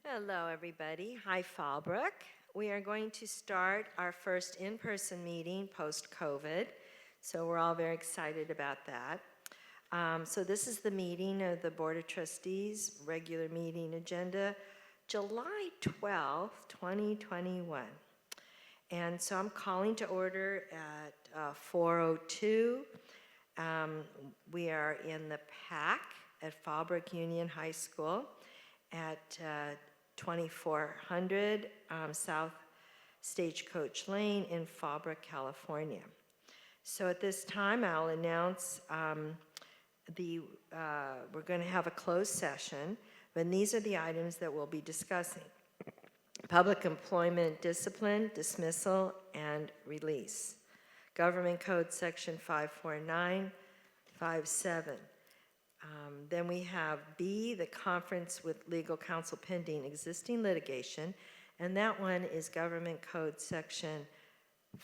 Hello, everybody. Hi, Fallbrook. We are going to start our first in-person meeting post-COVID, so we're all very excited about that. So this is the meeting of the Board of Trustees, regular meeting agenda, July 12th, 2021. And so I'm calling to order at 4:02. We are in the PAC at Fallbrook Union High School at 2400 South Stagecoach Lane in Fallbrook, California. So at this time, I'll announce we're going to have a closed session, and these are the items that we'll be discussing: public employment discipline, dismissal, and release. Government Code Section 54957. Then we have B, the conference with legal counsel pending existing litigation, and that one is Government Code Section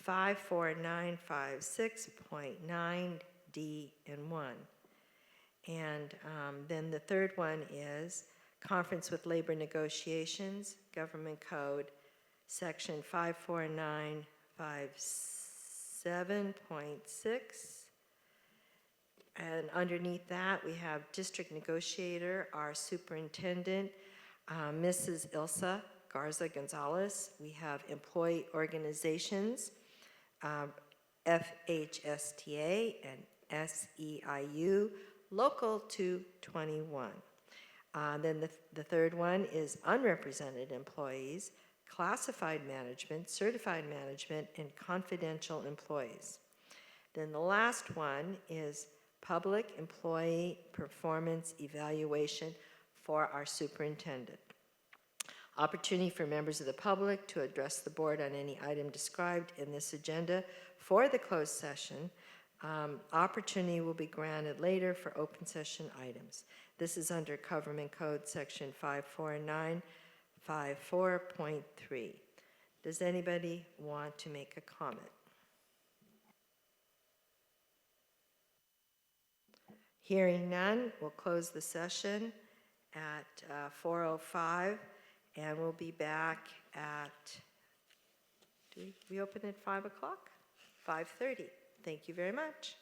54956.9D and 1. And then the third one is conference with labor negotiations, Government Code Section 54957.6. And underneath that, we have district negotiator, our superintendent, Mrs. Ilsa Garza Gonzalez. We have employee organizations, FHSTA and SEIU, Local 221. Then the third one is unrepresented employees, classified management, certified management, and confidential employees. Then the last one is public employee performance evaluation for our superintendent. Opportunity for members of the public to address the board on any item described in this agenda for the closed session. Opportunity will be granted later for open session items. This is under Government Code Section 54954.3. Does anybody want to make a comment? Hearing none, we'll close the session at 4:05, and we'll be back at, do we open at 5 o'clock? 5:30. Thank you very much.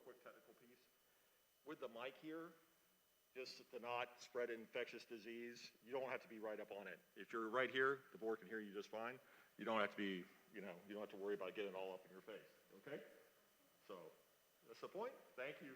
quick technical piece. With the mic here, just to not spread infectious disease, you don't have to be right up on it. If you're right here, the board can hear you just fine. You don't have to be, you don't have to worry about getting it all up in your face, okay? So that's the point. Thank you.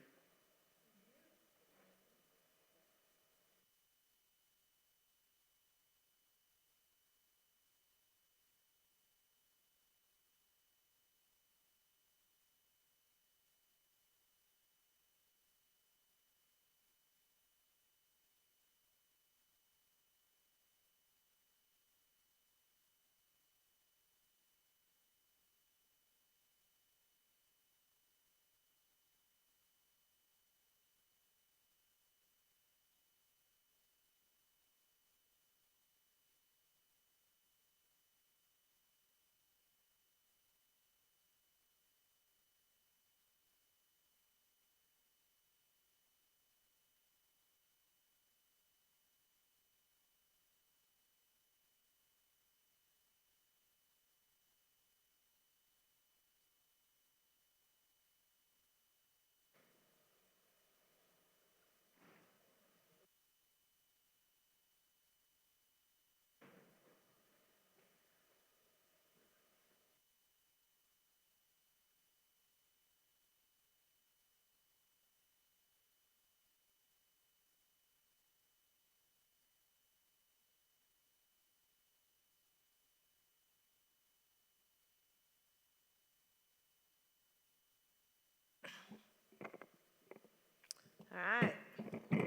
All right,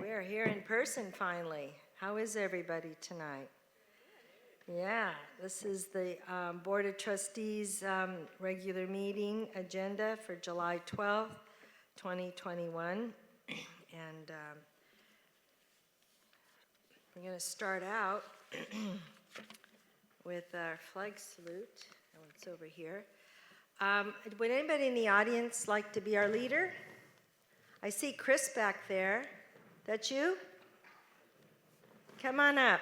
we're here in person finally. How is everybody tonight? Yeah, this is the Board of Trustees regular meeting agenda for July 12th, 2021. And we're going to start out with our flag salute. Oh, it's over here. Would anybody in the audience like to be our leader? I see Chris back there. That you? Come on up.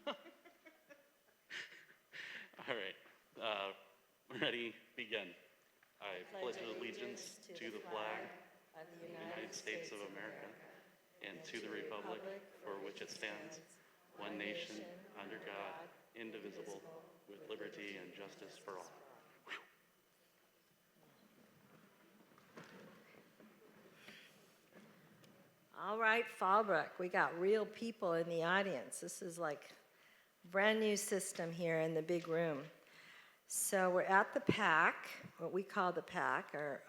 All right, ready, begin. I pledge allegiance to the flag of the United States of America and to the republic for which it stands, one nation, under God, indivisible, with liberty and justice for all. All right, Fallbrook, we got real people in the audience. This is like a brand new system here in the big room. So we're at the PAC, what we call the PAC, our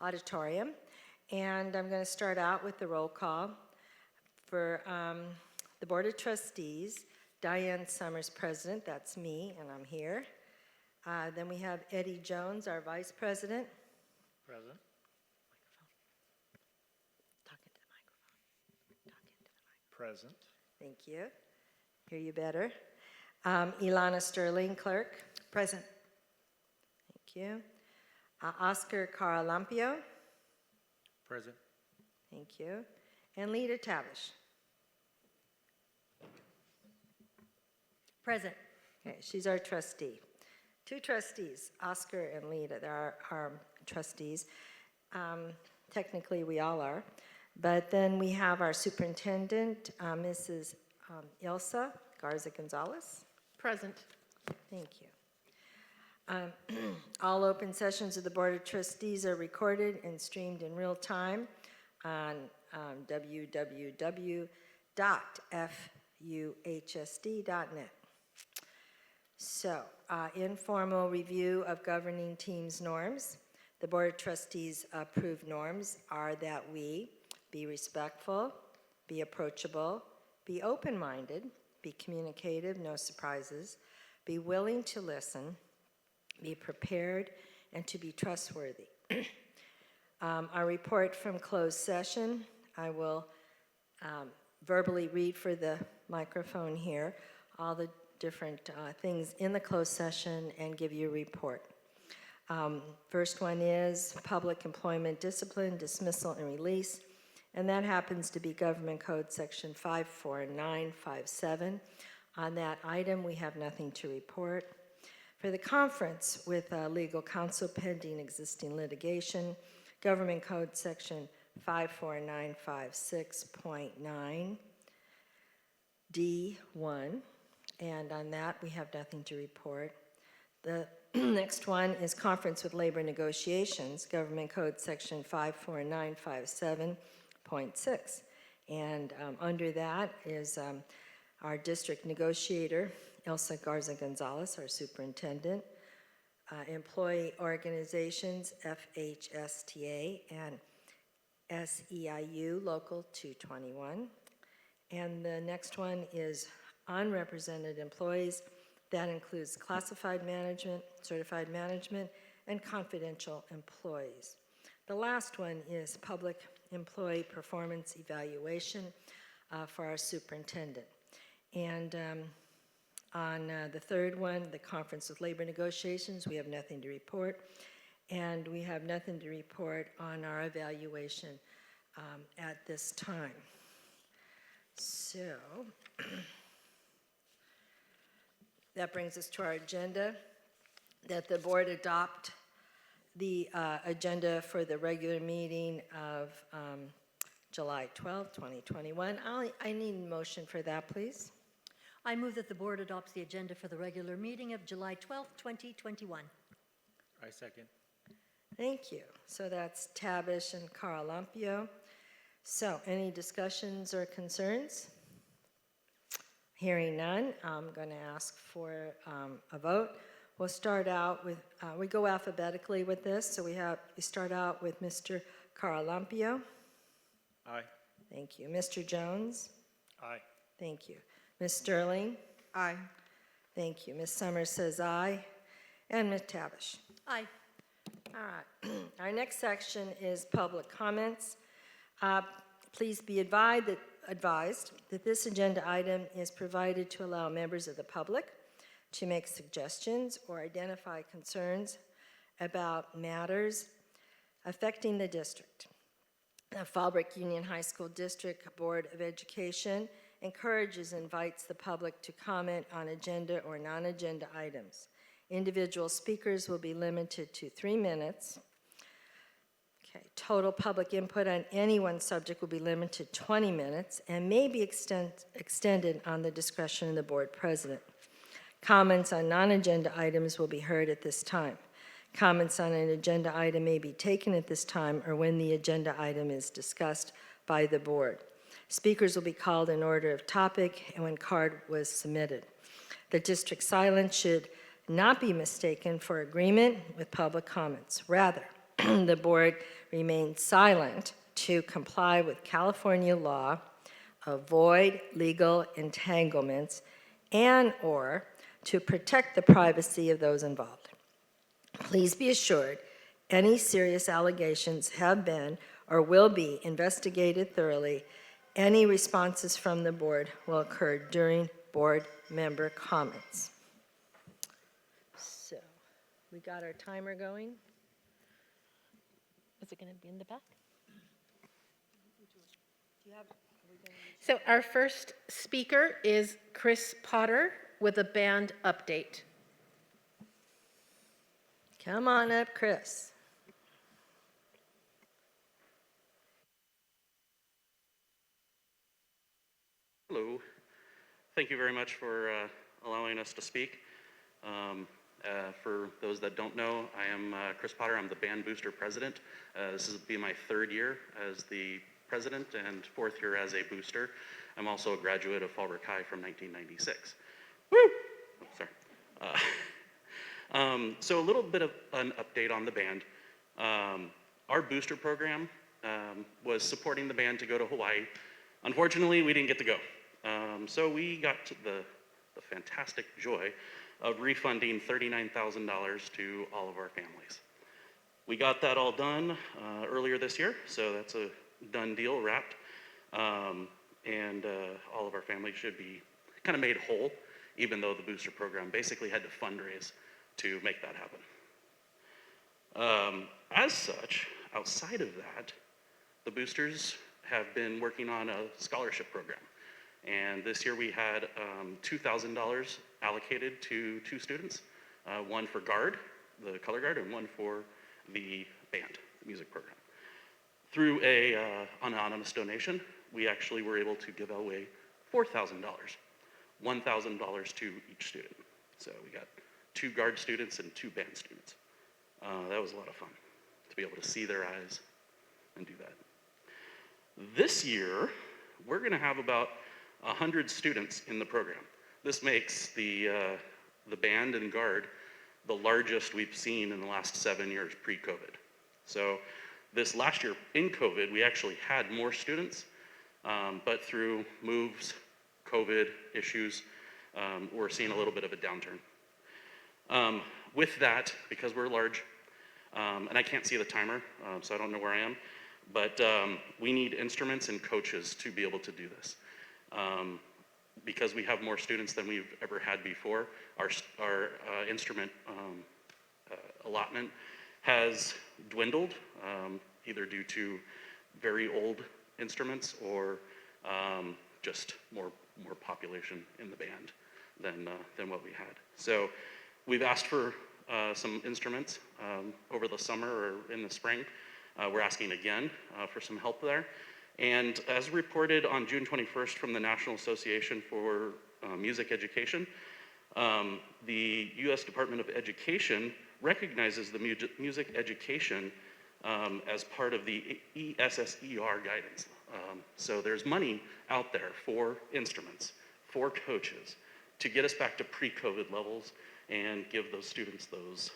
auditorium. And I'm going to start out with the roll call for the Board of Trustees. Diane Summers, President, that's me, and I'm here. Then we have Eddie Jones, our Vice President. Present. Present. Thank you. Hear you better. Ilana Sterling, Clerk. Present. Thank you. Oscar Caralampio. Present. Thank you. And Lita Tavish. Present. Okay, she's our trustee. Two trustees, Oscar and Lita. They're our trustees. Technically, we all are. But then we have our superintendent, Mrs. Ilsa Garza-Gonzalez. Present. Thank you. All open sessions of the Board of Trustees are recorded and streamed in real time on www.fuhsd.net. So, informal review of governing teams norms. The Board of Trustees approved norms are that we be respectful, be approachable, be open-minded, be communicative, no surprises, be willing to listen, be prepared, and to be trustworthy. Our report from closed session, I will verbally read for the microphone here all the different things in the closed session and give you a report. First one is public employment discipline, dismissal, and release. and that happens to be Government Code Section 54957. On that item, we have nothing to report. For the conference with legal counsel pending existing litigation, Government Code Section 54956.9 D1, and on that we have nothing to report. The next one is conference with labor negotiations, Government Code Section 54957.6, and under that is our district negotiator, Elsa Garza Gonzalez, our superintendent, employee organizations, FHSTA and SEIU Local 221. And the next one is unrepresented employees. That includes classified management, certified management, and confidential employees. The last one is public employee performance evaluation for our superintendent. And on the third one, the conference with labor negotiations, we have nothing to report. And we have nothing to report on our evaluation at this time. So that brings us to our agenda, that the board adopt the agenda for the regular meeting of July 12, 2021. I need a motion for that, please. I move that the board adopts the agenda for the regular meeting of July 12, 2021. I second. Thank you. So that's Tabish and Carlampio. So any discussions or concerns? Hearing none, I'm going to ask for a vote. We'll start out with, we go alphabetically with this, so we start out with Mr. Carlampio. Aye. Thank you. Mr. Jones? Aye. Thank you. Ms. Sterling? Aye. Thank you. Ms. Summers says aye. And Ms. Tabish? Aye. All right. Our next section is public comments. Please be advised that this agenda item is provided to allow members of the public to make suggestions or identify concerns about matters affecting the district. The Fallbrook Union High School District Board of Education encourages and invites the public to comment on agenda or non-agenda items. Individual speakers will be limited to 3 minutes. Okay, total public input on any one subject will be limited to 20 minutes and may be extended on the discretion of the board president. Comments on non-agenda items will be heard at this time. Comments on an agenda item may be taken at this time or when the agenda item is discussed by the board. Speakers will be called in order of topic and when card was submitted. The district silence should not be mistaken for agreement with public comments. Rather, the board remains silent to comply with California law, avoid legal entanglements, and/or to protect the privacy of those involved. Please be assured any serious allegations have been or will be investigated thoroughly. Any responses from the board will occur during board member comments. So, we got our timer going. Is it going to be in the back? So our first speaker is Chris Potter with a band update. Come on up, Chris. Hello. Thank you very much for allowing us to speak. For those that don't know, I am Chris Potter. I'm the Band Booster president. This will be my 3rd year as the president and 4th year as a booster. I'm also a graduate of Fallbrook High from 1996. Woo! Oh, sorry. So a little bit of an update on the band. Our booster program was supporting the band to go to Hawaii. Unfortunately, we didn't get to go. So we got to the fantastic joy of refunding $39,000 to all of our families. We got that all done earlier this year, so that's a done deal, wrapped. And all of our families should be kind of made whole, even though the booster program basically had to fundraise to make that happen. As such, outside of that, the boosters have been working on a scholarship program. And this year we had $2,000 allocated to 2 students, one for guard, the color guard, and one for the band, the music program. Through an anonymous donation, we actually were able to give away $4,000, $1,000 to each student. So we got 2 guard students and 2 band students. That was a lot of fun to be able to see their eyes and do that. This year, we're going to have about 100 students in the program. This makes the band and guard the largest we've seen in the last 7 years pre-COVID. So this last year in COVID, we actually had more students, but through moves, COVID issues, we're seeing a little bit of a downturn. With that, because we're large, and I can't see the timer, so I don't know where I am, but we need instruments and coaches to be able to do this. Because we have more students than we've ever had before, our instrument allotment has dwindled, either due to very old instruments or just more population in the band than what we had. So we've asked for some instruments over the summer or in the spring. We're asking again for some help there. And as reported on June 21st from the National Association for Music Education, the U.S. Department of Education recognizes the music education as part of the ESSER guidance. So there's money out there for instruments, for coaches, to get us back to pre-COVID levels and give those students those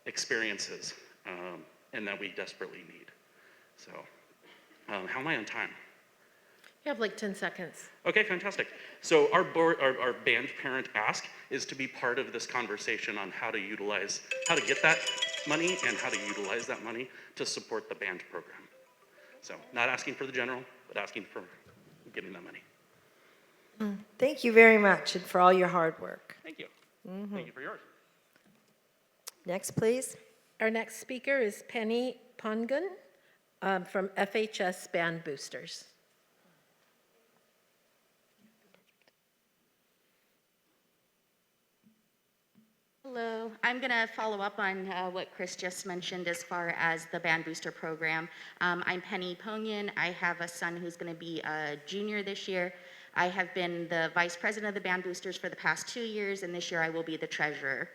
experiences and that we desperately need. So, how am I on time? You have like 10 seconds. Okay, fantastic. So our band parent ask is to be part of this conversation on how to get that money and how to utilize that money to support the band program. So not asking for the general, but asking for getting that money. Thank you very much and for all your hard work. Thank you. Thank you for yours. Next, please. Our next speaker is Penny Pongun from FHS Band Boosters. Hello, I'm going to follow up on what Chris just mentioned as far as the Band Booster program. I'm Penny Pongun. I have a son who's going to be a junior this year. I have been the vice president of the Band Boosters for the past 2 years, and this year I will be the treasurer.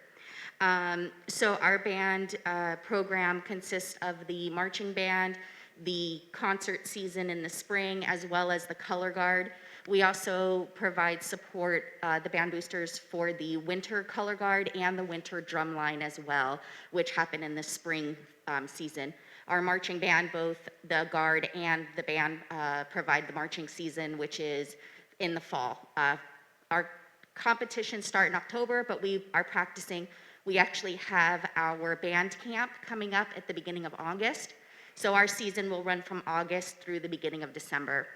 So our band program consists of the marching band, the concert season in the spring, as well as the color guard. We also provide support, the Band Boosters, for the winter color guard and the winter drum line as well, which happen in the spring season. Our marching band, both the guard and the band, provide the marching season, which is in the fall. Our competitions start in October, but we are practicing. We actually have our band camp coming up at the beginning of August. So our season will run from August through the beginning of December.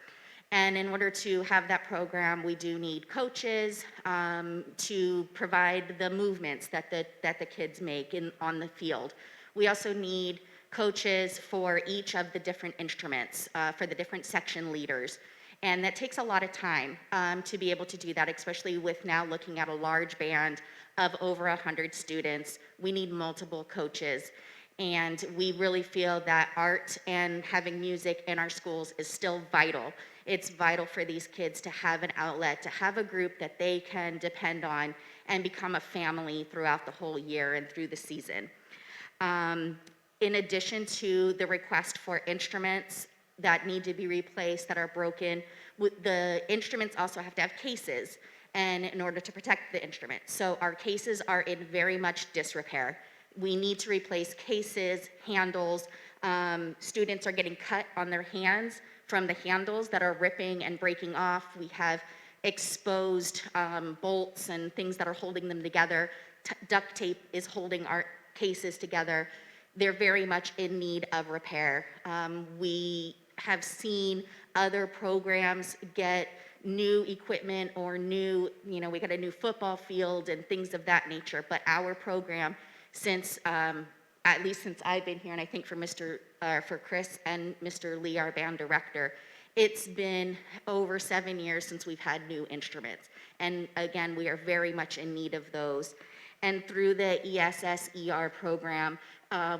And in order to have that program, we do need coaches to provide the movements that the kids make on the field. We also need coaches for each of the different instruments, for the different section leaders. And that takes a lot of time to be able to do that, especially with now looking at a large band of over 100 students. We need multiple coaches. And we really feel that art and having music in our schools is still vital. It's vital for these kids to have an outlet, to have a group that they can depend on and become a family throughout the whole year and through the season. In addition to the request for instruments that need to be replaced, that are broken, the instruments also have to have cases, and in order to protect the instrument. So our cases are in very much disrepair. We need to replace cases, handles. Students are getting cut on their hands from the handles that are ripping and breaking off. We have exposed bolts and things that are holding them together. Duct tape is holding our cases together. They're very much in need of repair. We have seen other programs get new equipment or new, we got a new football field and things of that nature, but our program, since at least since I've been here, and I think for Chris and Mr. Lee, our band director, it's been over 7 years since we've had new instruments. And again, we are very much in need of those. And through the ESSER program,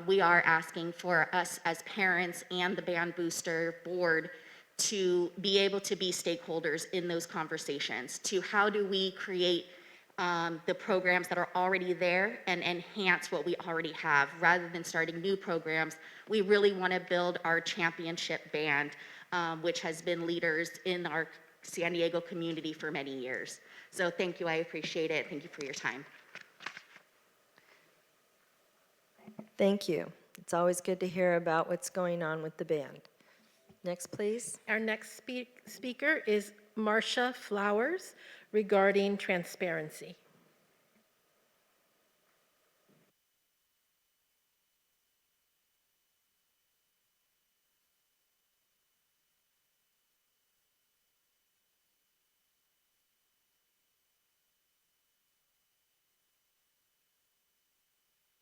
we are asking for us as parents and the Band Booster Board to be able to be stakeholders in those conversations, to how do we create the programs that are already there and enhance what we already have. Rather than starting new programs, we really want to build our championship band, which has been leaders in our San Diego community for many years. So thank you, I appreciate it. Thank you for your time. Thank you. It's always good to hear about what's going on with the band. Next, please. Our next speaker is Marcia Flowers regarding transparency.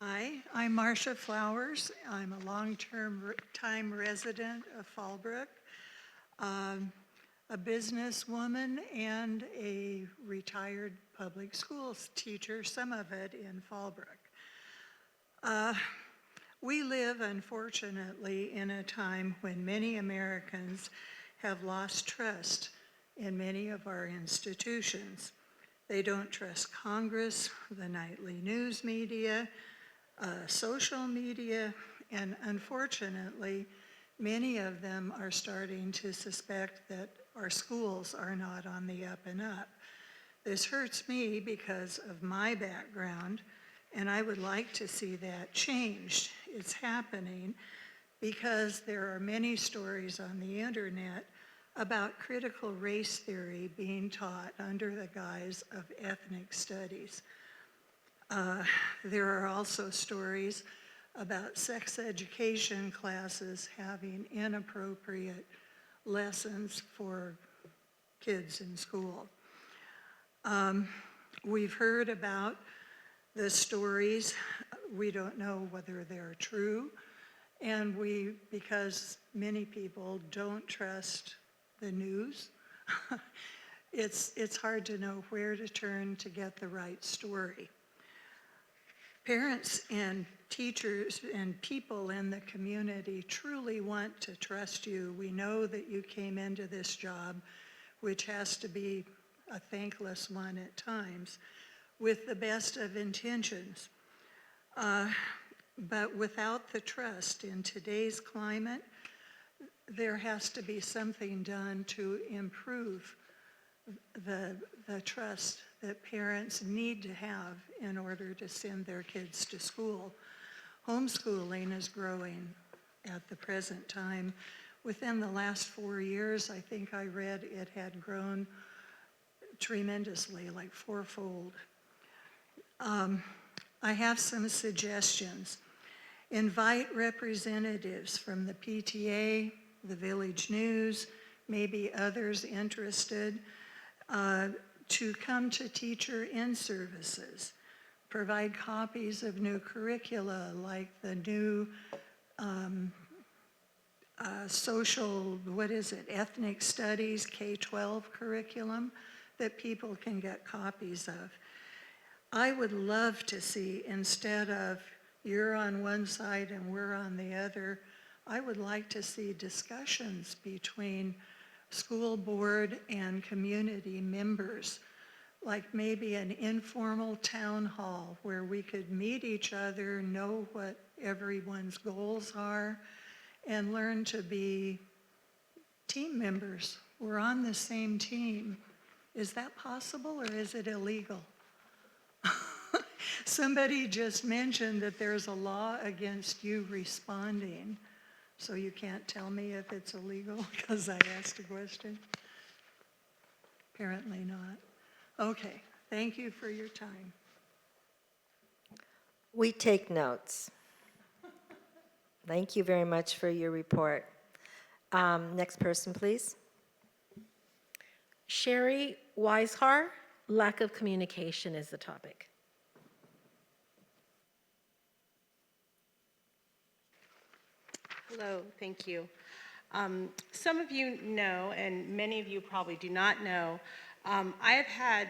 Hi, I'm Marcia Flowers. I'm a long-time resident of Fallbrook, a businesswoman and a retired public schools teacher, some of it in Fallbrook. We live, unfortunately, in a time when many Americans have lost trust in many of our institutions. They don't trust Congress, the nightly news media, social media, and unfortunately, many of them are starting to suspect that our schools are not on the up and up. This hurts me because of my background, and I would like to see that changed. It's happening because there are many stories on the internet about critical race theory being taught under the guise of ethnic studies. There are also stories about sex education classes having inappropriate lessons for kids in school. We've heard about the stories. We don't know whether they're true, and because many people don't trust the news, it's hard to know where to turn to get the right story. Parents and teachers and people in the community truly want to trust you. We know that you came into this job, which has to be a thankless one at times, with the best of intentions. But without the trust in today's climate, there has to be something done to improve the trust that parents need to have in order to send their kids to school. Homeschooling is growing at the present time. Within the last 4 years, I think I read it had grown tremendously, like fourfold. I have some suggestions. Invite representatives from the PTA, the Village News, maybe others interested, to come to teacher in-services. Provide copies of new curricula like the new ethnic studies, K-12 curriculum that people can get copies of. I would love to see, instead of you're on one side and we're on the other, I would like to see discussions between school board and community members, like maybe an informal town hall where we could meet each other, know what everyone's goals are, and learn to be team members. We're on the same team. Is that possible or is it illegal? Somebody just mentioned that there's a law against you responding. So you can't tell me if it's illegal because I asked a question? Apparently not. Okay, thank you for your time. We take notes. Thank you very much for your report. Next person, please. Sherry Weishar, lack of communication is the topic. Hello, thank you. Some of you know, and many of you probably do not know, I have had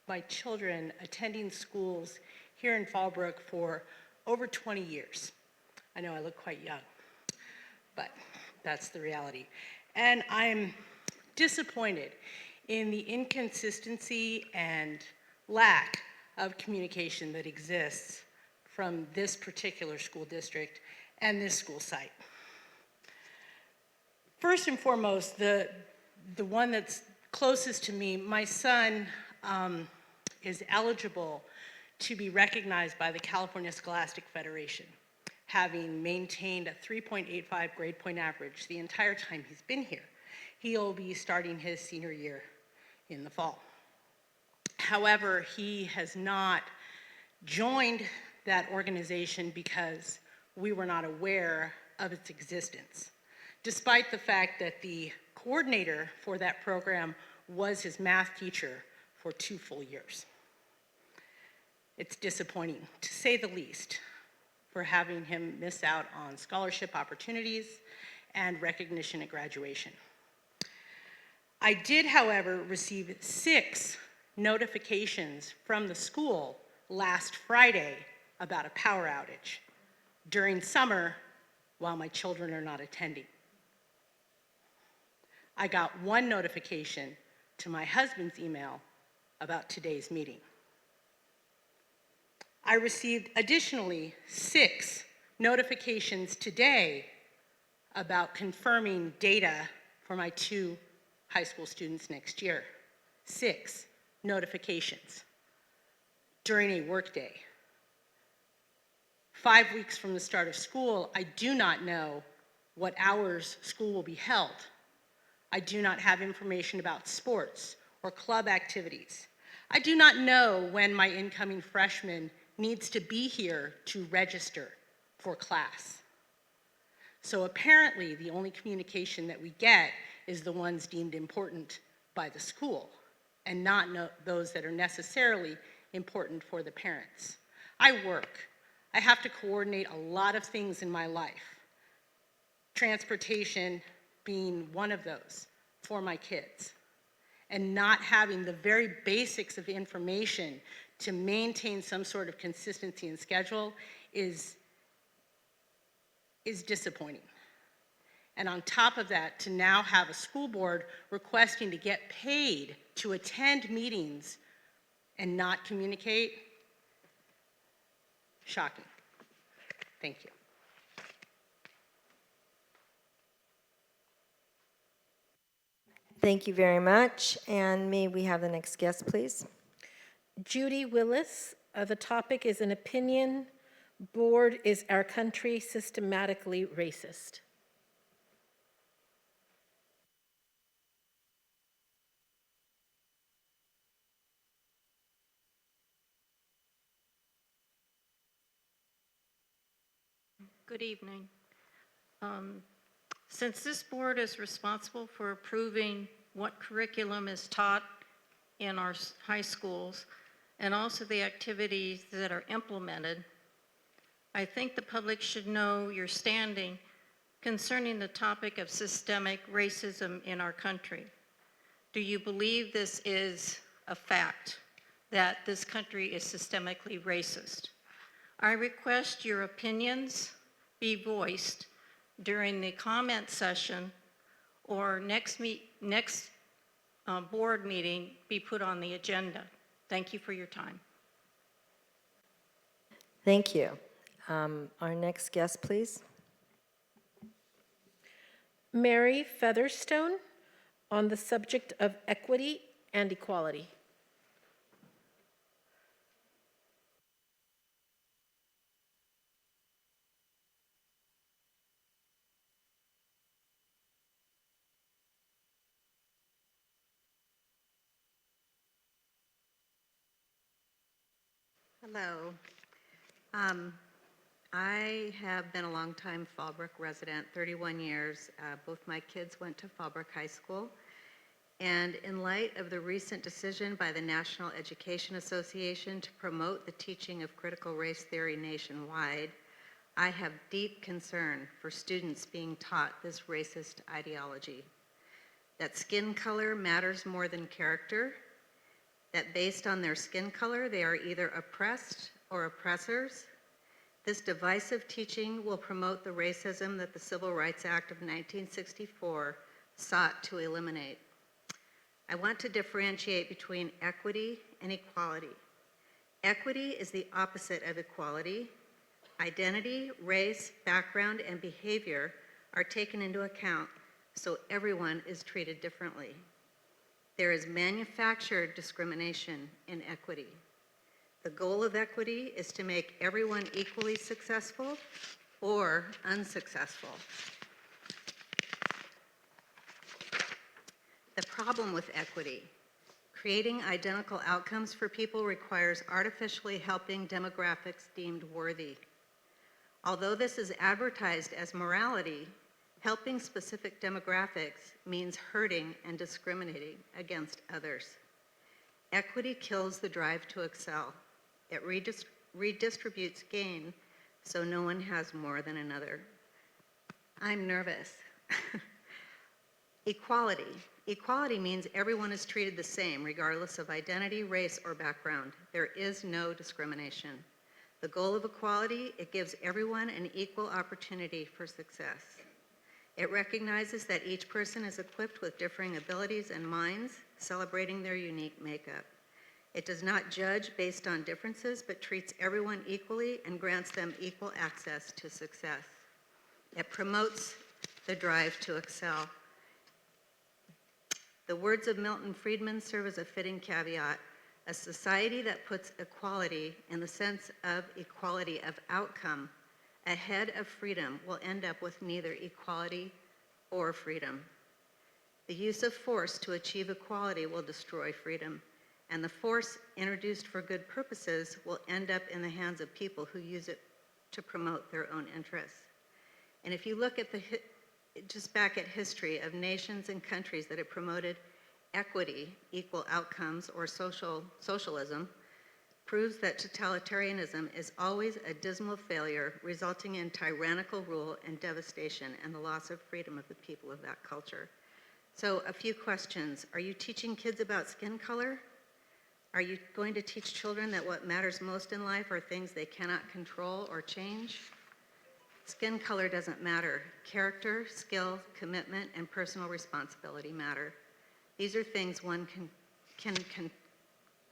my children attending schools here in Fallbrook for over 20 years. I know I look quite young, but that's the reality. And I'm disappointed in the inconsistency and lack of communication that exists from this particular school district and this school site. First and foremost, the one that's closest to me, my son is eligible to be recognized by the California Scholastic Federation, having maintained a 3.85 grade point average the entire time he's been here. He'll be starting his senior year in the fall. However, he has not joined that organization because we were not aware of its existence, despite the fact that the coordinator for that program was his math teacher for 2 full years. It's disappointing, to say the least, for having him miss out on scholarship opportunities and recognition at graduation. I did, however, receive 6 notifications from the school last Friday about a power outage during summer while my children are not attending. I got 1 notification to my husband's email about today's meeting. I received additionally 6 notifications today about confirming data for my 2 high school students next year. 6 notifications during a workday. 5 weeks from the start of school, I do not know what hours school will be held. I do not have information about sports or club activities. I do not know when my incoming freshman needs to be here to register for class. So apparently, the only communication that we get is the ones deemed important by the school, and not those that are necessarily important for the parents. I work. I have to coordinate a lot of things in my life. Transportation being one of those for my kids. And not having the very basics of information to maintain some sort of consistency in schedule is disappointing. And on top of that, to now have a school board requesting to get paid to attend meetings and not communicate, shocking. Thank you. Thank you very much. And may we have the next guest, please? Judy Willis, the topic is an opinion. Board, is our country systematically racist? Good evening. Since this board is responsible for approving what curriculum is taught in our high schools and also the activities that are implemented, I think the public should know your standing concerning the topic of systemic racism in our country. Do you believe this is a fact, that this country is systemically racist? I request your opinions be voiced during the comment session or next board meeting be put on the agenda. Thank you for your time. Thank you. Our next guest, please. Mary Featherstone, on the subject of equity and equality. Hello. I have been a longtime Fallbrook resident, 31 years. Both my kids went to Fallbrook High School. And in light of the recent decision by the National Education Association to promote the teaching of critical race theory nationwide, I have deep concern for students being taught this racist ideology, that skin color matters more than character, that based on their skin color, they are either oppressed or oppressors. This divisive teaching will promote the racism that the Civil Rights Act of 1964 sought to eliminate. I want to differentiate between equity and equality. Equity is the opposite of equality. Identity, race, background, and behavior are taken into account, so everyone is treated differently. There is manufactured discrimination in equity. The goal of equity is to make everyone equally successful or unsuccessful. The problem with equity: creating identical outcomes for people requires artificially helping demographics deemed worthy. Although this is advertised as morality, helping specific demographics means hurting and discriminating against others. Equity kills the drive to excel. It redistributes gain so no one has more than another. I'm nervous. Equality. Equality means everyone is treated the same, regardless of identity, race, or background. There is no discrimination. The goal of equality, it gives everyone an equal opportunity for success. It recognizes that each person is equipped with differing abilities and minds, celebrating their unique makeup. It does not judge based on differences, but treats everyone equally and grants them equal access to success. It promotes the drive to excel. The words of Milton Friedman serve as a fitting caveat. A society that puts equality in the sense of equality of outcome ahead of freedom will end up with neither equality or freedom. The use of force to achieve equality will destroy freedom, and the force introduced for good purposes will end up in the hands of people who use it to promote their own interests. And if you look at just back at history of nations and countries that have promoted equity, equal outcomes, or socialism, proves that totalitarianism is always a dismal failure, resulting in tyrannical rule and devastation and the loss of freedom of the people of that culture. So a few questions. Are you teaching kids about skin color? Are you going to teach children that what matters most in life are things they cannot control or change? Skin color doesn't matter. Character, skill, commitment, and personal responsibility matter. These are things one can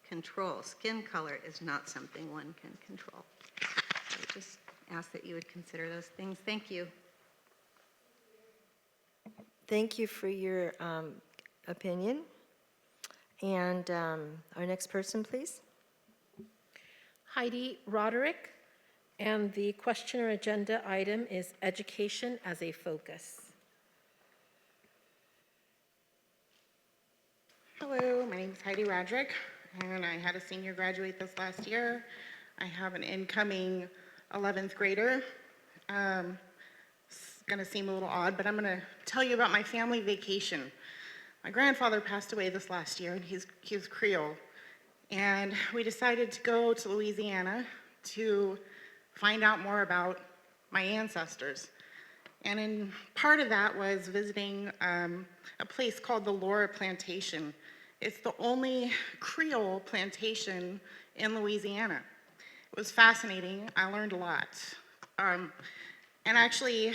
control. Skin color is not something one can control. I just ask that you would consider those things. Thank you. Thank you for your opinion. And our next person, please. Heidi Roderick, and the question or agenda item is education as a focus. Hello, my name is Heidi Roderick, and I had a senior graduate this last year. I have an incoming 11th grader. It's going to seem a little odd, but I'm going to tell you about my family vacation. My grandfather passed away this last year, and he was Creole. And we decided to go to Louisiana to find out more about my ancestors. And in part of that was visiting a place called the Laura Plantation. It's the only Creole plantation in Louisiana. It was fascinating. I learned a lot. And actually,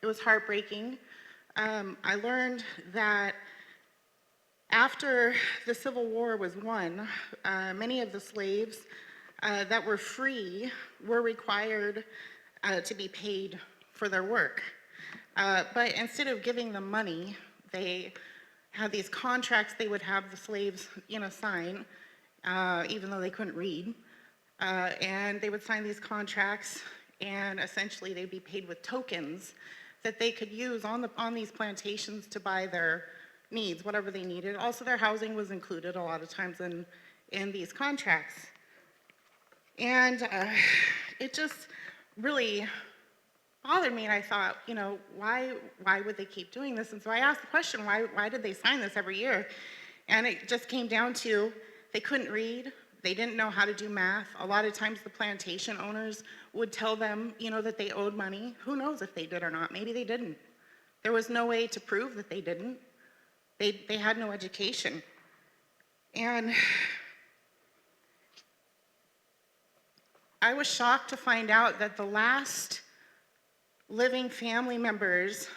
it was heartbreaking. I learned that after the Civil War was won, many of the slaves that were free were required to be paid for their work. But instead of giving them money, they had these contracts they would have the slaves, sign, even though they couldn't read. And they would sign these contracts, and essentially they'd be paid with tokens that they could use on these plantations to buy their needs, whatever they needed. Also, their housing was included a lot of times in these contracts. And it just really bothered me, and I thought, why would they keep doing this? And so I asked the question, why did they sign this every year? And it just came down to they couldn't read, They didn't know how to do math. A lot of times the plantation owners would tell them, that they owed money. Who knows if they did or not? Maybe they didn't. There was no way to prove that they didn't. They had no education. And I was shocked to find out that the last living family members,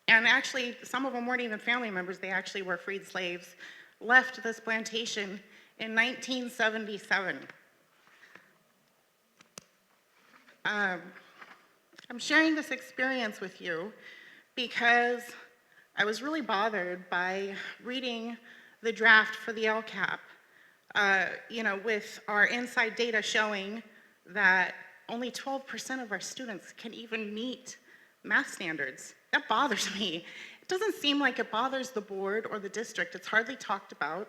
and actually some of them weren't even family members, they actually were freed slaves, left this plantation in 1977. I'm sharing this experience with you because I was really bothered by reading the draft for the LCAP, with our inside data showing that only 12% of our students can even meet math standards. That bothers me. It doesn't seem like it bothers the board or the district. It's hardly talked about.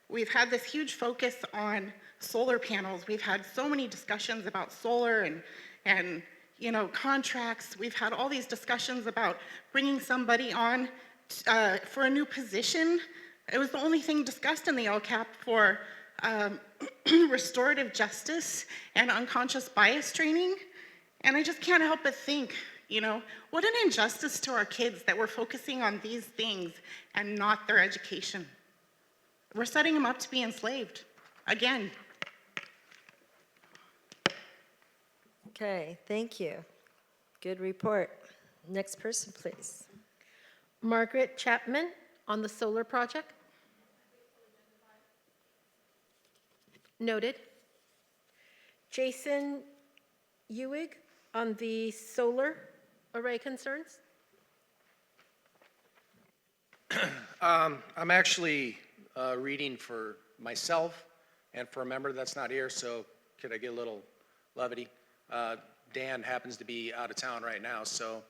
We've had this huge focus on solar panels. We've had so many discussions about solar and contracts. We've had all these discussions about bringing somebody on for a new position. It was the only thing discussed in the LCAP for restorative justice and unconscious bias training. And I just can't help but think, what an injustice to our kids that we're focusing on these things and not their education. We're setting them up to be enslaved, again. Okay, thank you. Good report. Next person, please. Margaret Chapman on the solar project. Noted. Jason Ewig on the solar array concerns. I'm actually reading for myself and for a member that's not here, so could I get a little levity? Dan happens to be out of town right now, so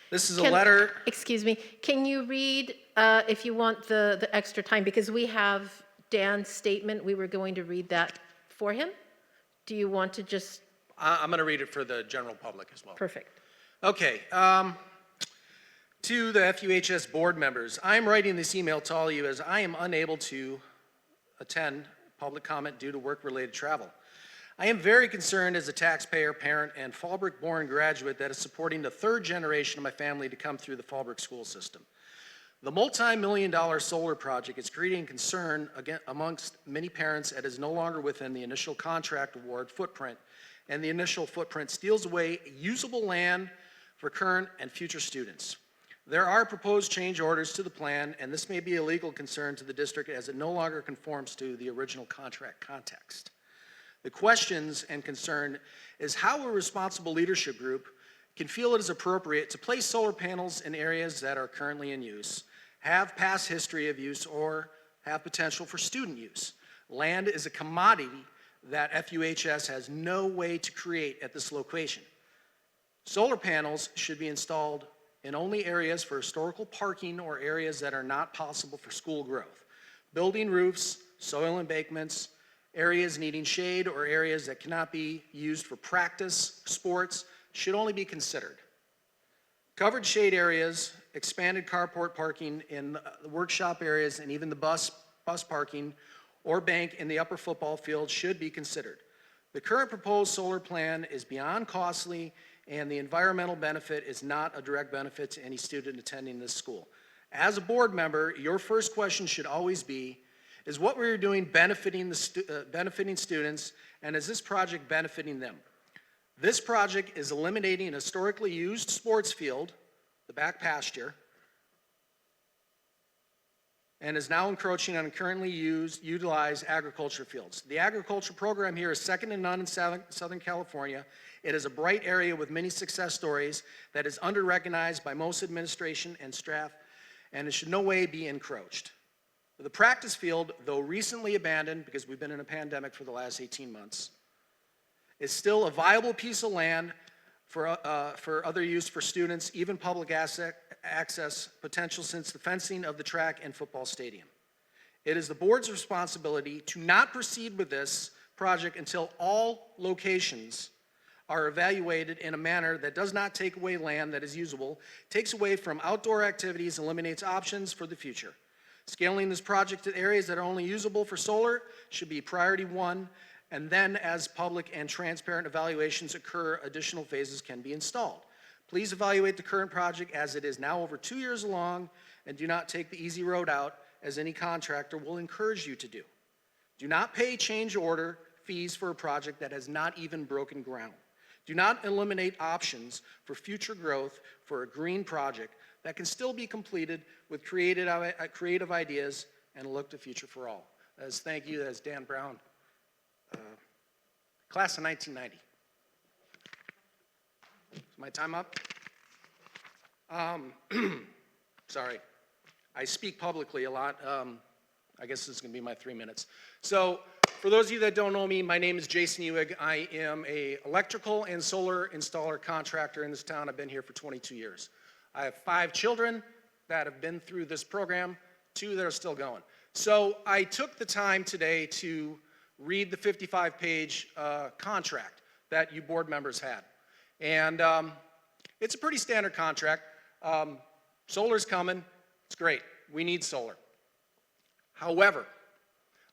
this is a letter. Excuse me, can you read, if you want the extra time, because we have Dan's statement, we were going to read that for him. Do you want to just? I'm going to read it for the general public as well. Perfect. Okay. To the FUHS board members, I'm writing this email to all of you as I am unable to attend public comment due to work-related travel. I am very concerned as a taxpayer, parent, and Fallbrook-born graduate that is supporting the third generation of my family to come through the Fallbrook school system. The multi-million-dollar solar project is creating concern amongst many parents that is no longer within the initial contract award footprint, and the initial footprint steals away usable land for current and future students. There are proposed change orders to the plan, and this may be a legal concern to the district as it no longer conforms to the original contract context. The questions and concern is how a responsible leadership group can feel it is appropriate to place solar panels in areas that are currently in use, have past history of use, or have potential for student use. Land is a commodity that FUHS has no way to create at this location. Solar panels should be installed in only areas for historical parking or areas that are not possible for school growth. Building roofs, soil embankments, areas needing shade, or areas that cannot be used for practice, sports, should only be considered. Covered shade areas, expanded carport parking in the workshop areas, and even the bus parking or bank in the upper football field should be considered. The current proposed solar plan is beyond costly, and the environmental benefit is not a direct benefit to any student attending this school. As a board member, your first question should always be, is what we're doing benefiting students, and is this project benefiting them? This project is eliminating a historically used sports field, the back pasture, and is now encroaching on currently utilized agriculture fields. The agriculture program here is second to none in Southern California. It is a bright area with many success stories that is under-recognized by most administration and staff, and it should no way be encroached. The practice field, though recently abandoned because we've been in a pandemic for the last 18 months, is still a viable piece of land for other use for students, even public access potential since the fencing of the track and football stadium. It is the board's responsibility to not proceed with this project until all locations are evaluated in a manner that does not take away land that is usable, takes away from outdoor activities, eliminates options for the future. Scaling this project to areas that are only usable for solar should be priority one, and then as public and transparent evaluations occur, additional phases can be installed. Please evaluate the current project as it is now over 2 years along, and do not take the easy road out, as any contractor will encourage you to do. Do not pay change order fees for a project that has not even broken ground. Do not eliminate options for future growth for a green project that can still be completed with creative ideas and a look to future for all. As thank you, as Dan Brown, class of 1990. Is my time up? Sorry, I speak publicly a lot. I guess this is gonna be my 3 minutes. So, for those of you that don't know me, my name is Jason Ewig. I am an electrical and solar installer contractor in this town. I've been here for 22 years. I have 5 children that have been through this program, 2 that are still going. So I took the time today to read the 55-page contract that you board members had. And it's a pretty standard contract. Solar's coming. It's great. We need solar. However,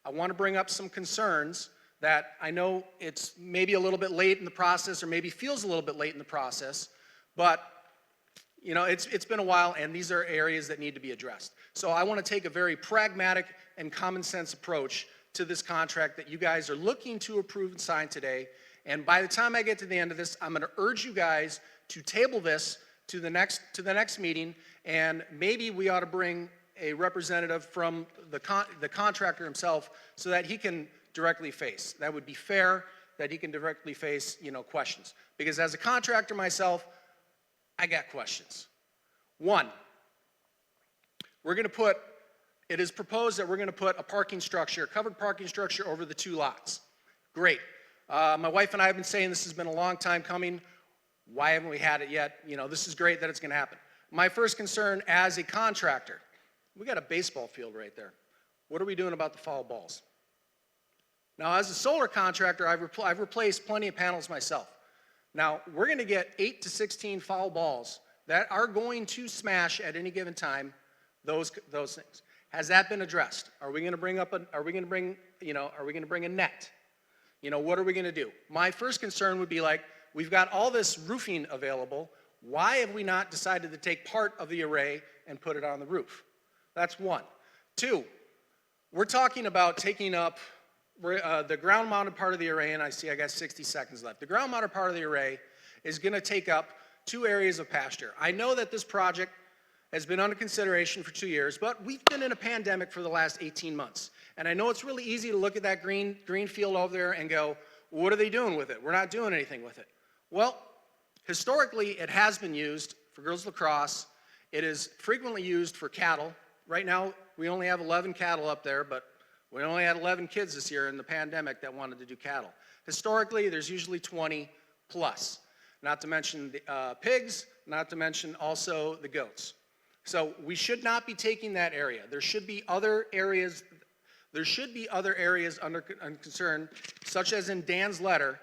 I want to bring up some concerns that I know it's maybe a little bit late in the process, or maybe feels a little bit late in the process, but you know, it's been a while, and these are areas that need to be addressed. So I want to take a very pragmatic and common sense approach to this contract that you guys are looking to approve and sign today. And by the time I get to the end of this, I'm going to urge you guys to table this to the next meeting, and maybe we ought to bring a representative from the contractor himself so that he can directly face. That would be fair, that he can directly face, you know, questions. Because as a contractor myself, I got questions. One, it is proposed that we're gonna put a parking structure, covered parking structure over the 2 lots. Great. My wife and I have been saying this has been a long time coming. Why haven't we had it yet? You know, this is great that it's gonna happen. My first concern as a contractor, we got a baseball field right there. What are we doing about the foul balls? Now, as a solar contractor, I've replaced plenty of panels myself. Now, we're going to get 8 to 16 foul balls that are going to smash at any given time those things. Has that been addressed? Are we going to bring a net? You know, what are we going to do? My first concern would be like, we've got all this roofing available. Why have we not decided to take part of the array and put it on the roof? That's 1. 2, we're talking about taking up the ground-mounted part of the array, and I see I got 60 seconds left. The ground-mounted part of the array is going to take up 2 areas of pasture. I know that this project has been under consideration for 2 years, but we've been in a pandemic for the last 18 months. And I know it's really easy to look at that green field over there and go, what are they doing with it? We're not doing anything with it. Well, historically, it has been used for girls lacrosse. It is frequently used for cattle. Right now, we only have 11 cattle up there, but we only had 11 kids this year in the pandemic that wanted to do cattle. Historically, there's usually 20 plus, not to mention the pigs, not to mention also the goats. So we should not be taking that area. There should be other areas. There should be other areas under concern, such as in Dan's letter.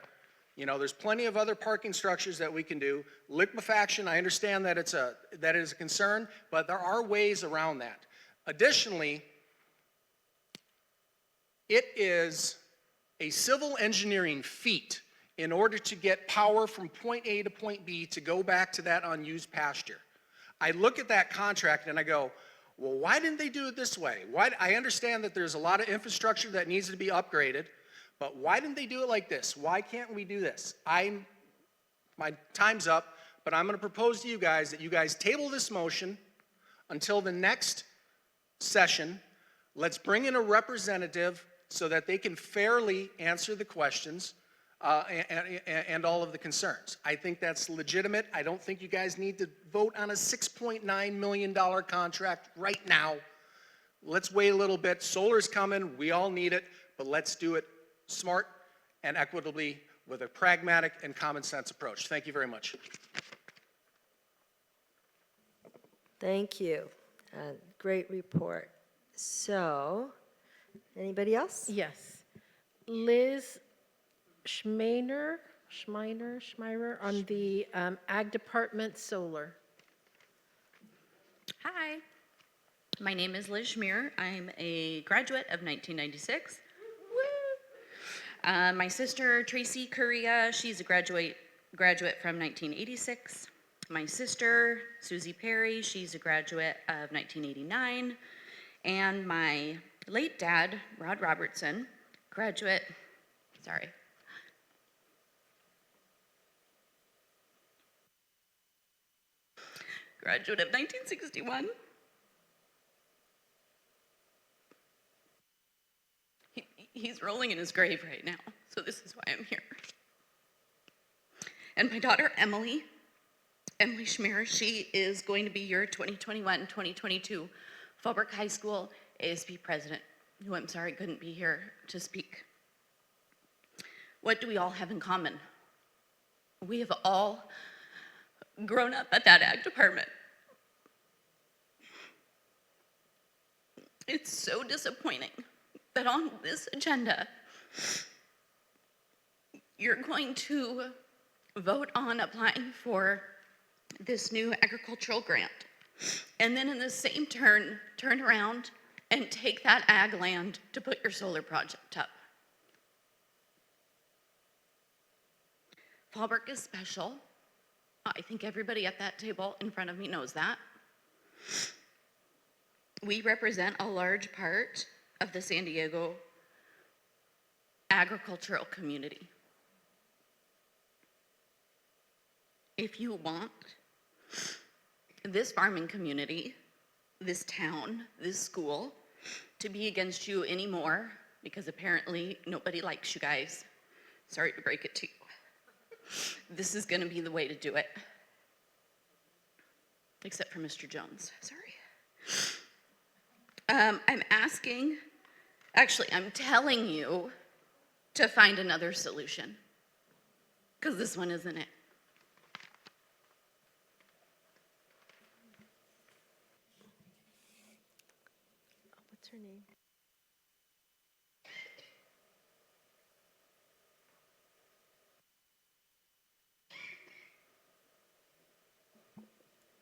You know, there's plenty of other parking structures that we can do. Liquefaction, I understand that it is a concern, but there are ways around that. Additionally, it is a civil engineering feat in order to get power from point A to point B to go back to that unused pasture. I look at that contract and I go, well, why didn't they do it this way? I understand that there's a lot of infrastructure that needs to be upgraded, but why didn't they do it like this? Why can't we do this? My time's up, but I'm going to propose to you guys that you guys table this motion until the next session. Let's bring in a representative so that they can fairly answer the questions and all of the concerns. I think that's legitimate. I don't think you guys need to vote on a $6.9 million contract right now. Let's wait a little bit. Solar's coming. We all need it, but let's do it smart and equitably with a pragmatic and common sense approach. Thank you very much. Thank you. Great report. So, anybody else? Yes. Liz Schmeiner on the Ag Department Solar. Hi, my name is Liz Schmeer. I'm a graduate of 1996. My sister, Tracy Correa, she's a graduate from 1986. My sister, Susie Perry, she's a graduate of 1989. And my late dad, Rod Robertson, graduate of 1961. He's rolling in his grave right now, so this is why I'm here. And my daughter, Emily Schmier, she is going to be your 2021-2022 Fallbrook High School ASB president, who I'm sorry couldn't be here to speak. What do we all have in common? We have all grown up at that ag department. It's so disappointing that on this agenda, you're going to vote on applying for this new agricultural grant, and then in the same turn around and take that ag land to put your solar project up. Fallbrook is special. I think everybody at that table in front of me knows that. We represent a large part of the San Diego agricultural community. If you want this farming community, this town, this school to be against you anymore, because apparently nobody likes you guys, sorry to break it to you, this is gonna be the way to do it. Except for Mr. Jones, sorry. I'm telling you to find another solution, because this one isn't it. What's her name?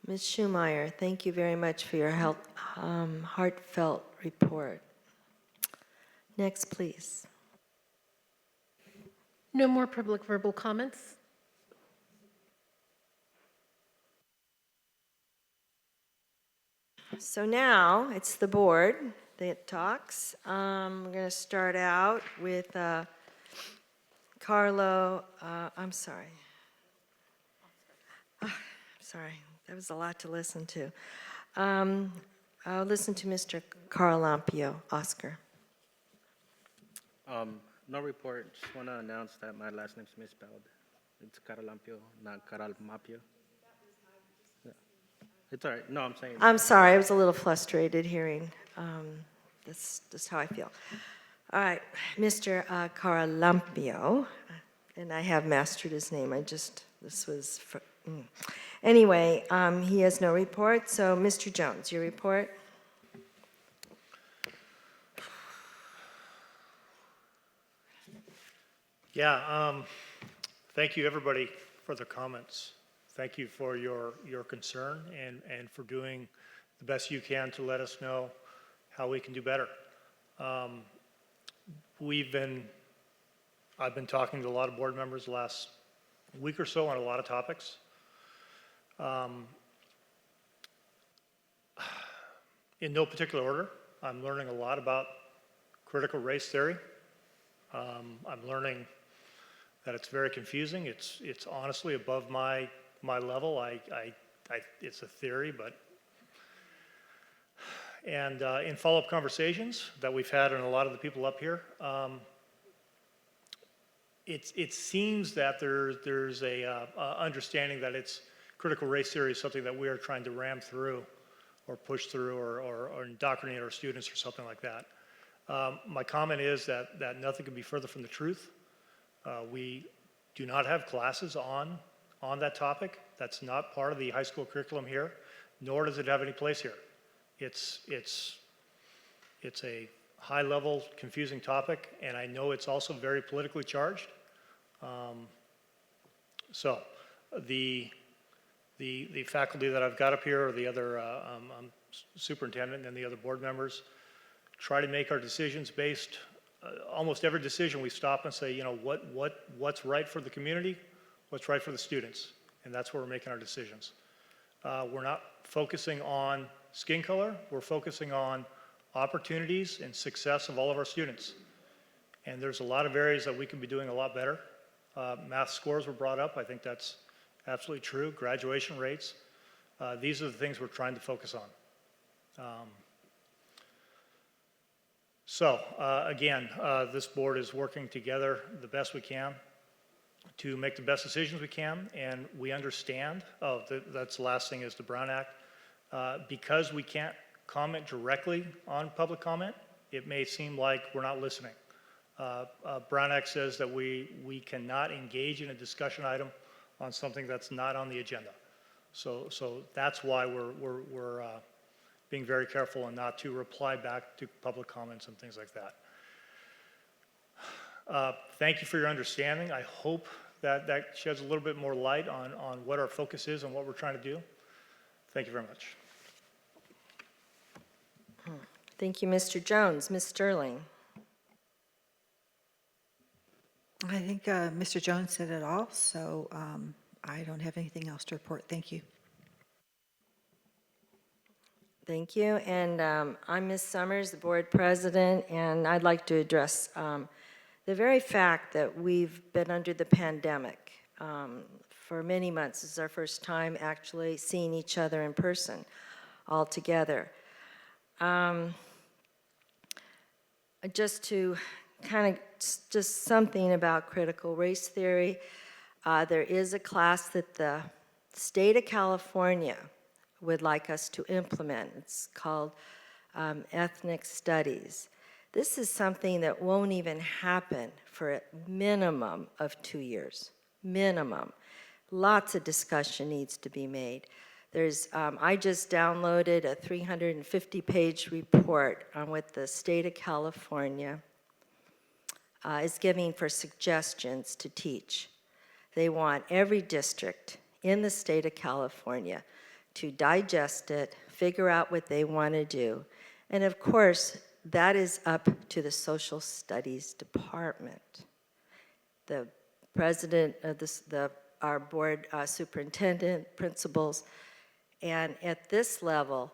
Ms. Schumeyer, thank you very much for your heartfelt report. Next, please. No more public verbal comments? So now it's the board that talks. We're going to start out with Carlo, I'm sorry. Sorry, that was a lot to listen to. I'll listen to Mr. Carlampio. Oscar. No report. Just want to announce that my last name's misspelled. It's Caralampio, not Caralmapio. Yeah. It's all right. No, I'm saying. I'm sorry, I was a little frustrated hearing. That's just how I feel. All right, Mr. Caralampio, and I have mastered his name. Anyway, he has no report. So, Mr. Jones, your report. Yeah, thank you everybody for the comments. Thank you for your concern and for doing the best you can to let us know how we can do better. I've been talking to a lot of board members the last week or so on a lot of topics. In no particular order, I'm learning a lot about critical race theory. I'm learning that it's very confusing. It's honestly above my level. It's a theory, but in follow-up conversations that we've had and a lot of the people up here, it seems that there's a understanding that it's critical race theory is something that we are trying to ram through or push through or indoctrinate our students or something like that. My comment is that nothing could be further from the truth. We do not have classes on that topic. That's not part of the high school curriculum here, nor does it have any place here. It's a high-level, confusing topic, and I know it's also very politically charged. So the faculty that I've got up here, or the other superintendent and the other board members, try to make our decisions based almost every decision, we stop and say, you know, what's right for the community, what's right for the students, and that's where we're making our decisions. We're not focusing on skin color, we're focusing on opportunities and success of all of our students. And there's a lot of areas that we can be doing a lot better. Math scores were brought up, I think that's absolutely true. Graduation rates, these are the things we're trying to focus on. Again, this board is working together the best we can to make the best decisions we can, and we understand, that's the last thing is the Brown Act. Because we can't comment directly on public comment, it may seem like we're not listening. Brown Act says that we cannot engage in a discussion item on something that's not on the agenda. So that's why we're being very careful and not to reply back to public comments and things like that. Thank you for your understanding. I hope that sheds a little bit more light on what our focus is and what we're trying to do. Thank you very much. Thank you, Mr. Jones. Ms. Sterling. I think Mr. Jones said it all, so I don't have anything else to report. Thank you. Thank you. And I'm Ms. Summers, the board president, and I'd like to address the very fact that we've been under the pandemic for many months. This is our first time actually seeing each other in person all together. Just to kind of just something about critical race theory. There is a class that the state of California would like us to implement. It's called Ethnic Studies. This is something that won't even happen for a minimum of 2 years, minimum. Lots of discussion needs to be made. I just downloaded a 350-page report on what the state of California is giving for suggestions to teach. They want every district in the state of California to digest it, figure out what they want to do. And of course, that is up to the social studies department. The president of our board superintendent, principals, and at this level,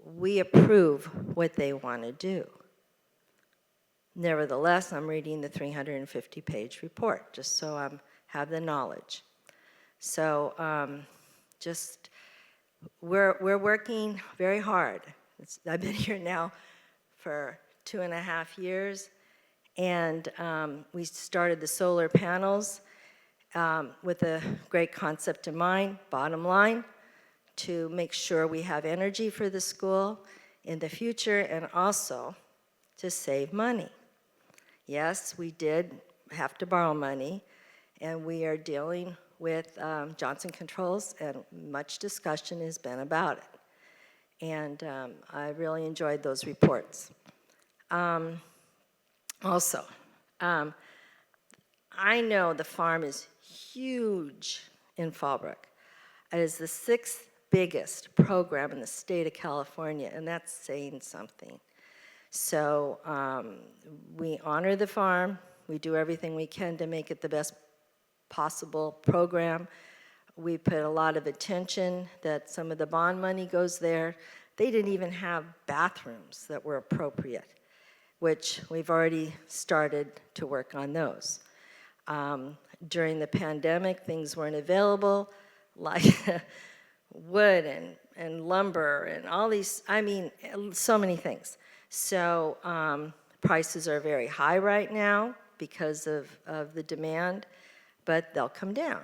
we approve what they want to do. Nevertheless, I'm reading the 350-page report, just so I have the knowledge. So we're working very hard. I've been here now for 2.5 years, and we started the solar panels with a great concept in mind, bottom line, to make sure we have energy for the school in the future and also to save money. Yes, we did have to borrow money, and we are dealing with Johnson Controls, and much discussion has been about it. And I really enjoyed those reports. Also, I know the farm is huge in Fallbrook. It is the 6th biggest program in the state of California, and that's saying something. So we honor the farm. We do everything we can to make it the best possible program. We put a lot of attention that some of the bond money goes there. They didn't even have bathrooms that were appropriate, which we've already started to work on those. During the pandemic, things weren't available, like wood and lumber and all these, I mean, so many things. So prices are very high right now because of the demand, but they'll come down.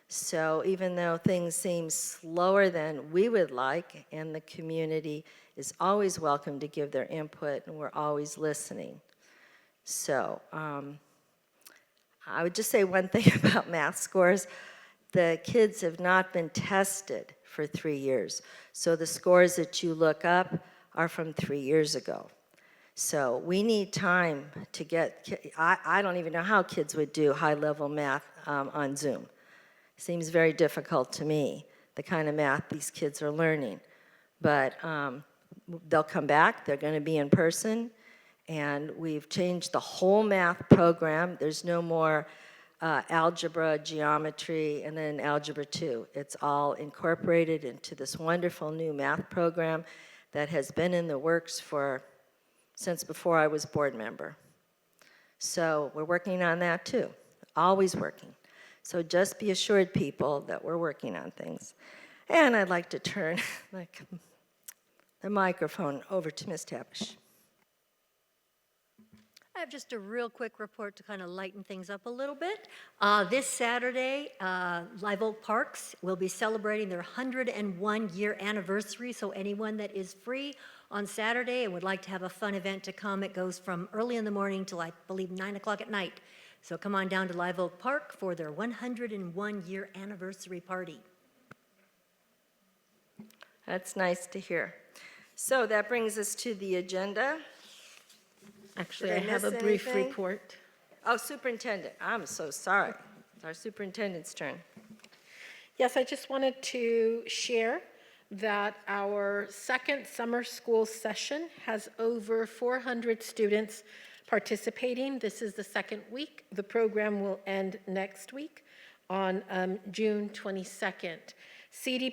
So even though things seem slower than we would like, and the community is always welcome to give their input, and we're always listening. So I would just say one thing about math scores. The kids have not been tested for 3 years. So the scores that you look up are from 3 years ago. So we need time to get, I don't even know how kids would do high-level math on Zoom. Seems very difficult to me, the kind of math these kids are learning. But they'll come back, they're going to be in person, And we've changed the whole math program. There's no more algebra, geometry, and then algebra 2. It's all incorporated into this wonderful new math program that has been in the works since before I was board member. So we're working on that too, always working. So just be assured, people, that we're working on things. And I'd like to turn the microphone over to Ms. Tapish. I have just a real quick report to kind of lighten things up a little bit. This Saturday, Live Oak Parks will be celebrating their 101-year anniversary, so anyone that is free on Saturday and would like to have a fun event to come, it goes from early in the morning till I believe 9 o'clock at night. So come on down to Live Oak Park for their 101-year anniversary party. That's nice to hear. So that brings us to the agenda. Actually, Did I I have a miss brief anything? report. Oh, superintendent, I'm so sorry. It's our superintendent's turn. Yes, I just wanted to share that our second summer school session has over 400 students participating. This is the second week. The program will end next week on June 22nd. The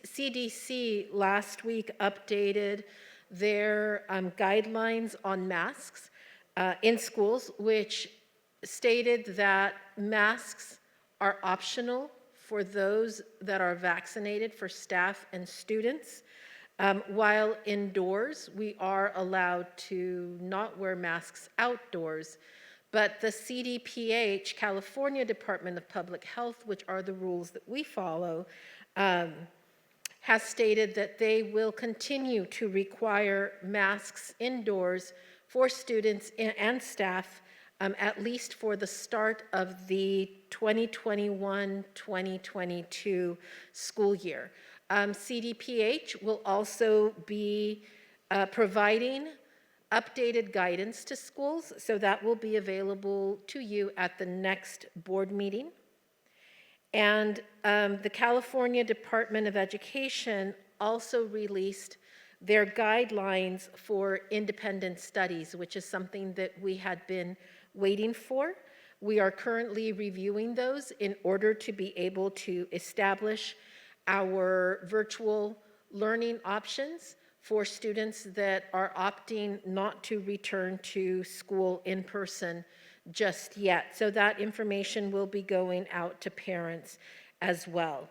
CDC last week updated their guidelines on masks in schools, which stated that masks are optional for those that are vaccinated, for staff and students. While indoors, we are allowed to not wear masks outdoors. But the CDPH, California Department of Public Health, which are the rules that we follow, has stated that they will continue to require masks indoors for students and staff at least for the start of the 2021-2022 school year. CDPH will also be providing updated guidance to schools, so that will be available to you at the next board meeting. And the California Department of Education also released their guidelines for independent studies, which is something that we had been waiting for. We are currently reviewing those in order to be able to establish our virtual learning options for students that are opting not to return to school in person just yet. So that information will be going out to parents as well.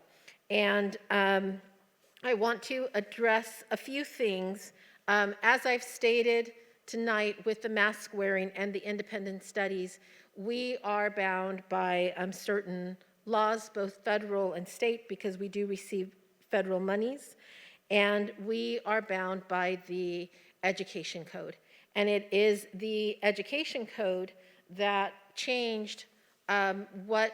And I want to address a few things. As I've stated tonight with the mask wearing and the independent studies, we are bound by certain laws, both federal and state, because we do receive federal monies, and we are bound by the education code. And it is the education code that changed what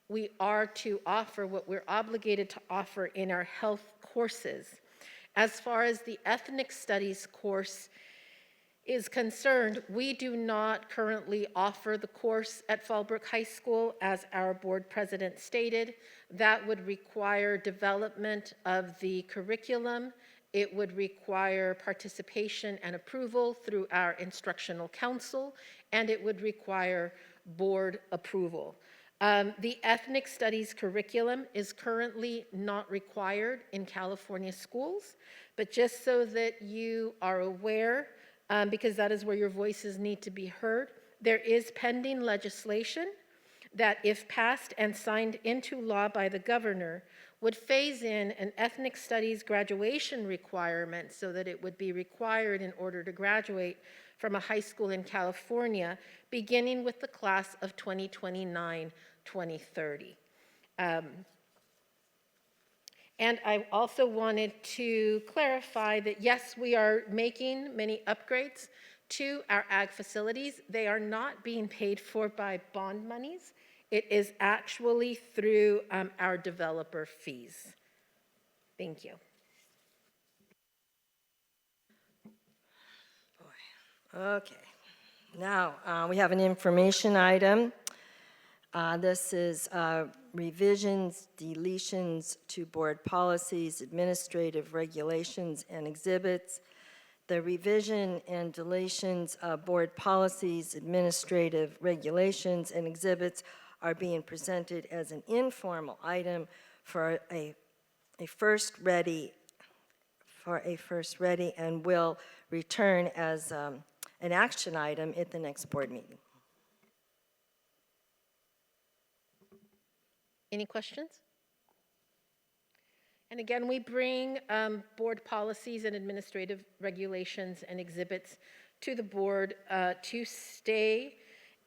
we are to offer, what we're obligated to offer in our health courses. As far as the ethnic studies course is concerned, we do not currently offer the course at Fallbrook High School, as our board president stated. That would require development of the curriculum. It would require participation and approval through our instructional council, and it would require board approval. The ethnic studies curriculum is currently not required in California schools, but just so that you are aware, because that is where your voices need to be heard, there is pending legislation that, if passed and signed into law by the governor, would phase in an ethnic studies graduation requirement so that it would be required in order to graduate from a high school in California, beginning with the class of 2029-2030. And I also wanted to clarify that, yes, we are making many upgrades to our ag facilities. They are not being paid for by bond monies. It is actually through our developer fees. Thank you. Okay, now we have an information item. This is revisions, deletions to board policies, administrative regulations, and exhibits The revision and deletions of board policies, administrative regulations, and exhibits are being presented as an informal item for a first ready and will return as an action item at the next board meeting. Any questions? And again, we bring board policies and administrative regulations and exhibits to the board to stay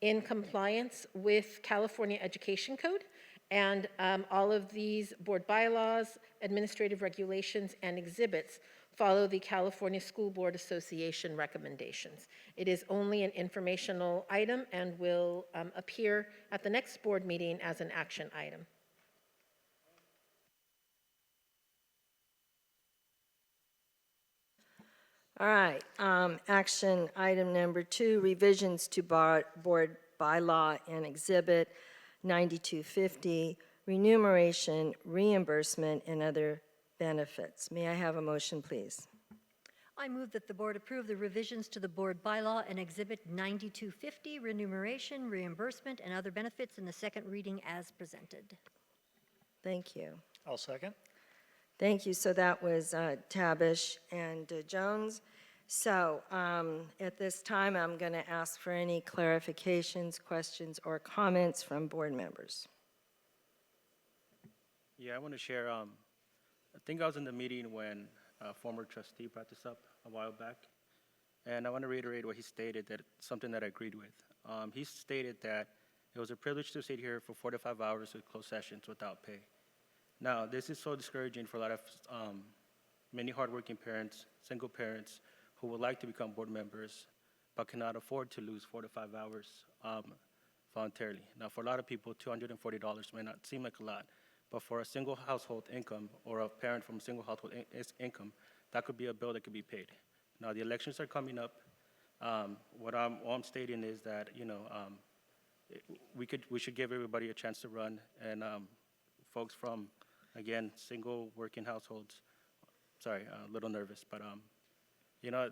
in compliance with California Education Code. And all of these board bylaws, administrative regulations, and exhibits follow the California School Board Association recommendations. It is only an informational item and will appear at the next board meeting as an action item. All right, action item number 2, revisions to board bylaw and exhibit 9250, remuneration, reimbursement, and other benefits. May I have a motion, please? I move that the board approve the revisions to the board bylaw and exhibit 9250, remuneration, reimbursement, and other benefits in the second reading as presented. Thank you. I'll second. Thank you. So that was Tabish and Jones. So at this time, I'm going to ask for any clarifications, questions, or comments from board members. Yeah, I want to share, I think I was in the meeting when a former trustee brought this up a while back, and I want to reiterate what he stated, that something that I agreed with. He stated that it was a privilege to sit here for 4 to 5 hours with closed sessions without pay. Now, this is so discouraging for a lot of many hardworking parents, single parents, who would like to become board members, but cannot afford to lose 4 to 5 hours voluntarily. Now, for a lot of people, $240 may not seem like a lot, but for a single household income or a parent from a single household income, that could be a bill that could be paid. Now, the elections are coming up. What I'm stating is that, you know, we should give everybody a chance to run, and folks from, again, single working households, sorry, a little nervous, but you know,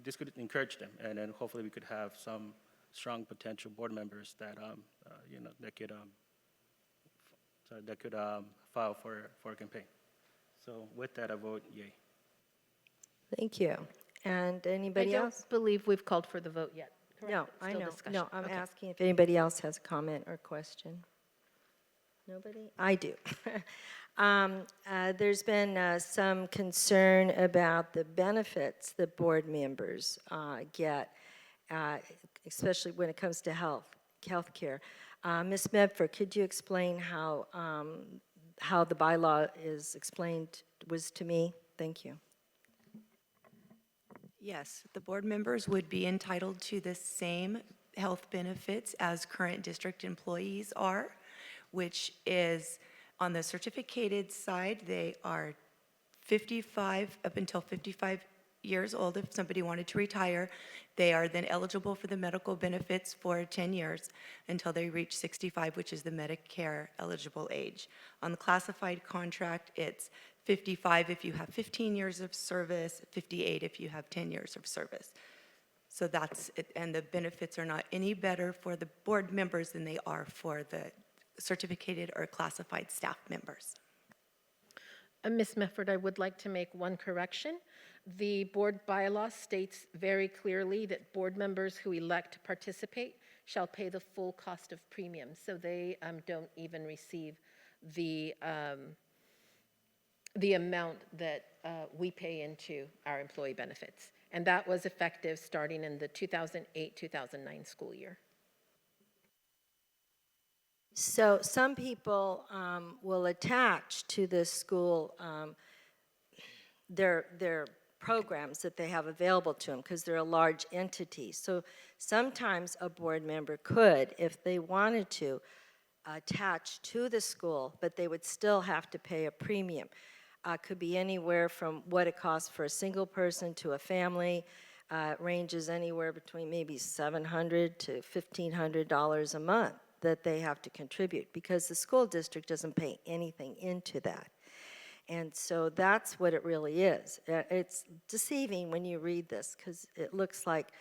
this could encourage them, and then hopefully we could have some strong potential board members that you know, that could file for a campaign. So with that, I vote yay. Thank you. And anybody else? I don't believe we've called for the vote yet. Correct? No, It's I still know. discussion. No, I'm Okay. asking if anybody else has a comment or question. Nobody? I do. There's been some concern about the benefits that board members get, especially when it comes to health care. Ms. Medford, could you explain how the bylaw is explained was to me? Thank you. Yes, the board members would be entitled to the same health benefits as current district employees are, which is on the certificated side, they are 55, up until 55 years old if somebody wanted to retire. They are then eligible for the medical benefits for 10 years until they reach 65, which is the Medicare eligible age. On the classified contract, it's 55 if you have 15 years of service, 58 if you have 10 years of service. So that's it, and the benefits are not any better for the board members than they are for the certificated or classified staff members. Ms. Mefford, I would like to make one correction. The board bylaw states very clearly that board members who elect to participate shall pay the full cost of premiums, so they don't even receive the amount that we pay into our employee benefits. And that was effective starting in the 2008-2009 school year. So some people will attach to this school their programs that they have available to them because they're a large entity. So sometimes a board member could, if they wanted to, attach to the school, but they would still have to pay a premium. Could be anywhere from what it costs for a single person to a family. It ranges anywhere between maybe $700 to $1,500 a month that they have to contribute because the school district doesn't pay anything into that. And so that's what it really is. It's deceiving when you read this because it looks like,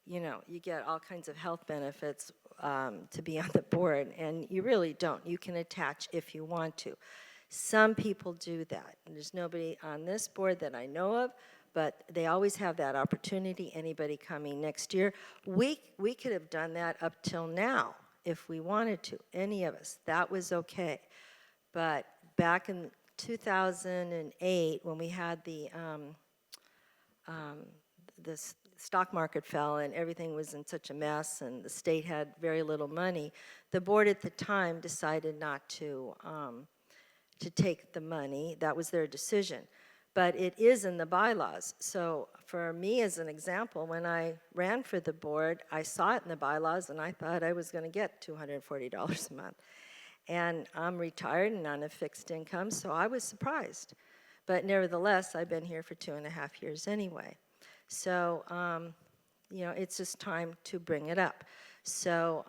you know, you get all kinds of health benefits to be on the board, and you really don't. You can attach if you want to. Some people do that. And there's nobody on this board that I know of, but they always have that opportunity. Anybody coming next year, we could have done that up till now if we wanted to, any of us. That was okay. But back in 2008, when we had the stock market fell and everything was in such a mess and the state had very little money, the board at the time decided not to take the money. That was their decision. But it is in the bylaws. So for me, as an example, when I ran for the board, I saw it in the bylaws and I thought I was going to get $240 a month. And I'm retired and on a fixed income, so I was surprised. But nevertheless, I've been here for 2.5 years anyway. So, you know, it's just time to bring it up. So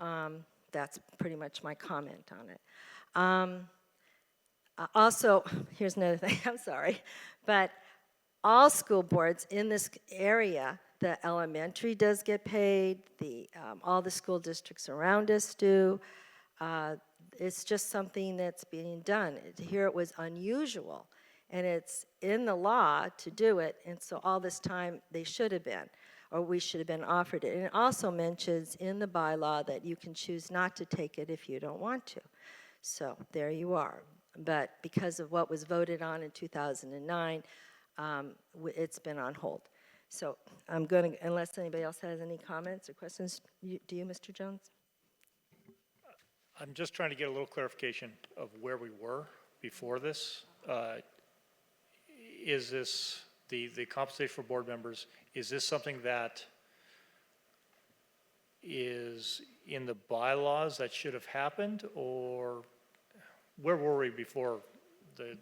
that's pretty much my comment on it. Also, here's another thing, I'm sorry, but all school boards in this area, the elementary does get paid, all the school districts around us do. It's just something that's being done. Here it was unusual, and it's in the law to do it, and so all this time they should have been, or we should have been offered it. And it also mentions in the bylaw that you can choose not to take it if you don't want to. So there you are. But because of what was voted on in 2009, it's been on hold. So I'm going to, unless anybody else has any comments or questions, do you, Mr. Jones? I'm just trying to get a little clarification of where we were before this. Is this, the compensation for board members, is this something that is in the bylaws that should have happened, or where were we before the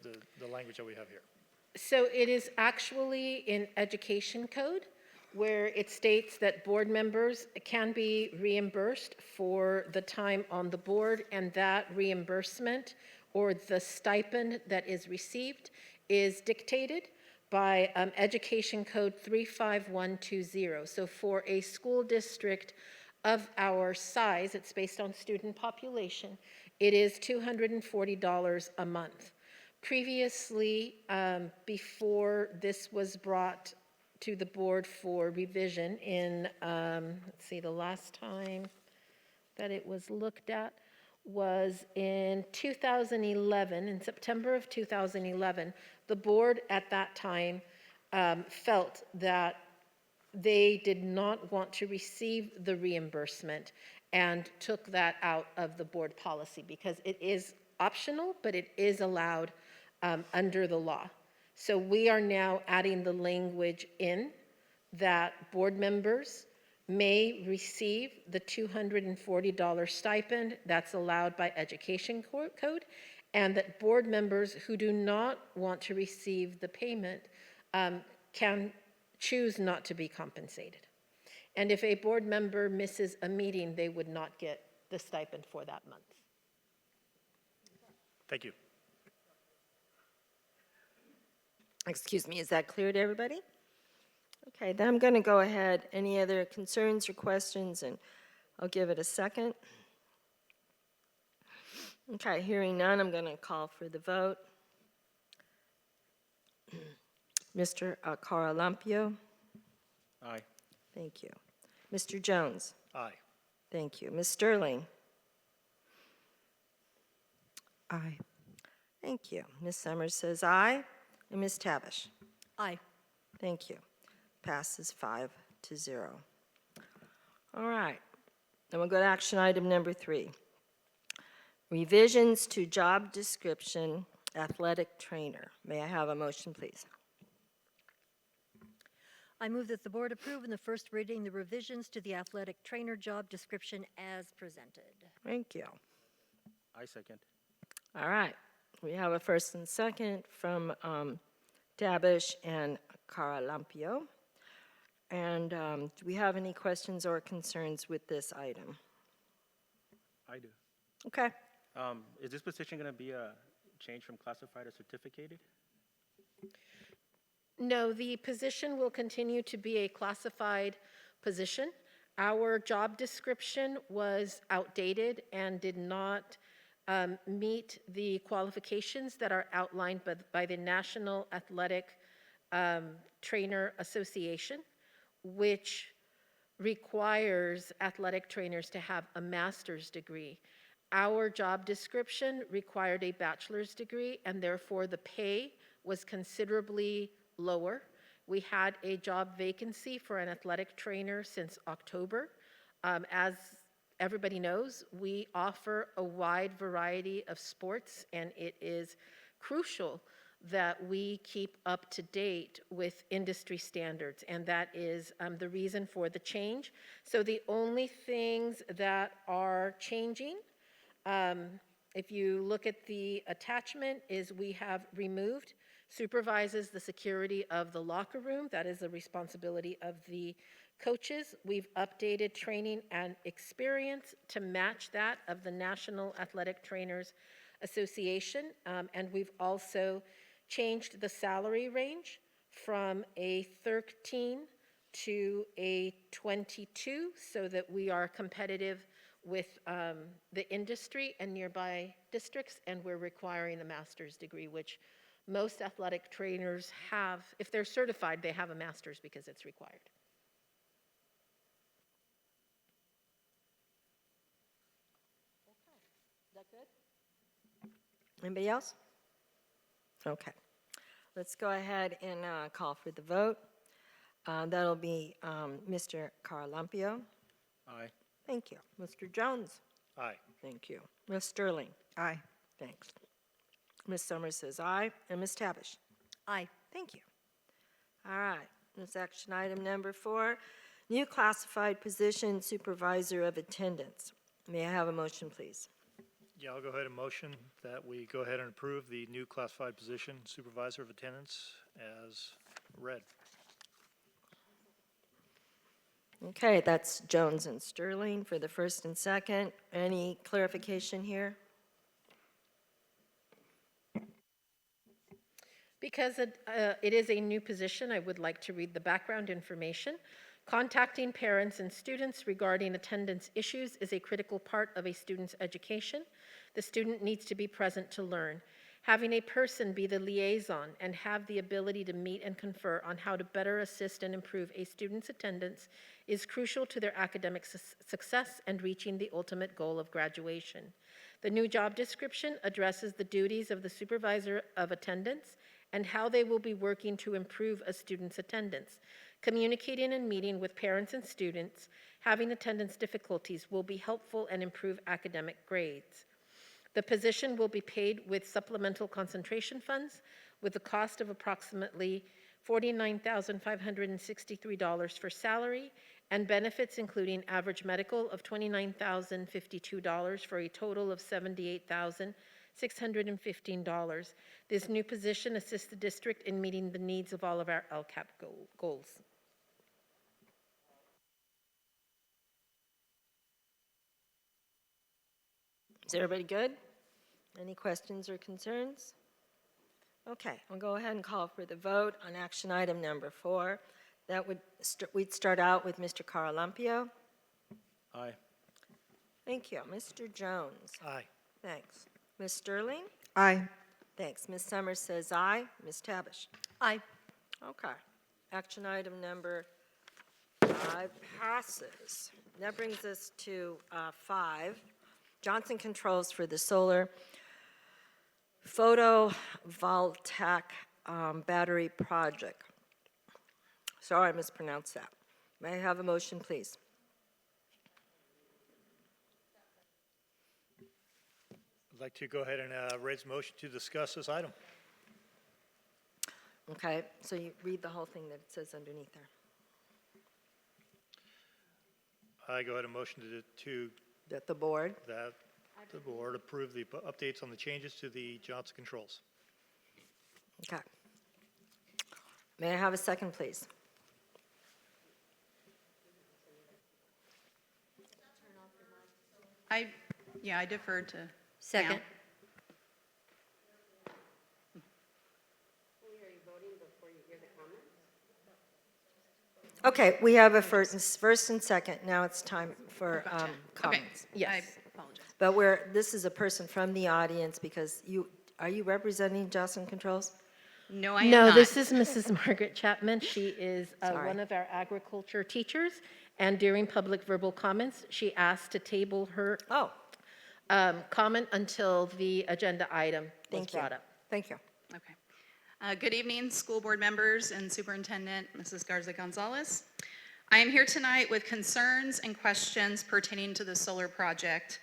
language that we have here? So it is actually in education code, where it states that board members can be reimbursed for the time on the board, and that reimbursement or the stipend that is received is dictated by Education Code 35120. So for a school district of our size, it's based on student population, it is $240 a month. Previously, before this was brought to the board for revision in, let's see, the last time that it was looked at was in 2011, in September of 2011. The board at that time felt that they did not want to receive the reimbursement and took that out of the board policy because it is optional, but it is allowed under the law. So we are now adding the language in that board members may receive the $240 stipend that's allowed by Education Code, and that board members who do not want to receive the payment can choose not to be compensated. And if a board member misses a meeting, they would not get the stipend for that month. Thank you. Excuse me, is that clear to everybody? Okay, then I'm going to go ahead. Any other concerns or questions? And I'll give it a second. Okay, hearing none, I'm going to call for the vote. Mr. Caralampio? Aye. Thank you. Mr. Jones? Aye. Thank you. Ms. Sterling? Aye. Thank you. Ms. Summers says aye. And Ms. Tavish? Aye. Thank you. Passes 5-0. All right. Then we'll go to action item number 3. Revisions to job description, athletic trainer. May I have a motion, please? I move that the board approve in the first reading the revisions to the athletic trainer job description as presented. Thank you. I second. All right. We have a first and second from Tavish and Caralampio. And do we have any questions or concerns with this item? I do. Okay. Is this position going to be a change from classified to certificated? No, the position will continue to be a classified position. Our job description was outdated and did not meet the qualifications that are outlined by the National Athletic Trainer Association, which requires athletic trainers to have a master's degree. Our job description required a bachelor's degree, and therefore the pay was considerably lower. We had a job vacancy for an athletic trainer since October. As everybody knows, we offer a wide variety of sports, and it is crucial that we keep up to date with industry standards, and that is the reason for the change. So the only things that are changing, if you look at the attachment, is we have removed supervises the security of the locker room. That is the responsibility of the coaches. We've updated training and experience to match that of the National Athletic Trainers Association, and we've also changed the salary range from a 13 to a 22 so that we are competitive with the industry and nearby districts, and we're requiring a master's degree, which most athletic trainers have. If they're certified, they have a master's because it's required. Is that good? Anybody else? Okay. Let's go ahead and call for the vote. That'll be Mr. Carlampio. Aye. Thank you. Mr. Jones. Aye. Thank you. Ms. Sterling. Aye. Thanks. Ms. Summers says aye. And Ms. Tabish. Aye. Thank you. All right. This action item number 4, new classified position supervisor of attendance. May I have a motion, please? Yeah, I'll go ahead and motion that we go ahead and approve the new classified position supervisor of attendance as read. Okay, that's Jones and Sterling for the first and second. Any clarification here? Because it is a new position, I would like to read the background information. Contacting parents and students regarding attendance issues is a critical part of a student's education. The student needs to be present to learn. Having a person be the liaison and have the ability to meet and confer on how to better assist and improve a student's attendance is crucial to their academic success and reaching the ultimate goal of graduation. The new job description addresses the duties of the supervisor of attendance and how they will be working to improve a student's attendance. Communicating and meeting with parents and students having attendance difficulties will be helpful and improve academic grades. The position will be paid with supplemental concentration funds with a cost of approximately $49,563 for salary and benefits including average medical of $29,052 for a total of $78,615. This new position assists the district in meeting the needs of all of our LCAP goals. Is everybody good? Any questions or concerns? Okay, I'll go ahead and call for the vote on action item number 4. That would we'd start out with Mr. Carlampio. Aye. Thank you. Mr. Jones. Aye. Thanks. Ms. Sterling. Aye. Thanks. Ms. Summers says aye. Ms. Tabish. Aye. Okay. Action item number 5 passes. That brings us to 5. Johnson Controls for the solar photovoltaic battery project. Sorry, I mispronounced that. May I have a motion, please? I'd like to go ahead and raise a motion to discuss this item. Okay, so you read the whole thing that it says underneath there. I go ahead and motion to That the board? that the board approve the updates on the changes to the Johnson Controls. Okay. May I have a second, please? I deferred to Second. Sam. Okay, we have a first and second. Now it's time for Okay, comments. I Yes. apologize. But this is a person from the audience because are you representing Jocelyn Controls? No, I am No, not. this is Mrs. Margaret Chapman. She is Sorry. one of our agriculture teachers, and during public verbal comments, she asked to table her Oh, comment until the agenda item was thank you. brought up. Thank you. Okay. Good evening, school board members and Superintendent Mrs. Garza Gonzalez. I am here tonight with concerns and questions pertaining to the solar project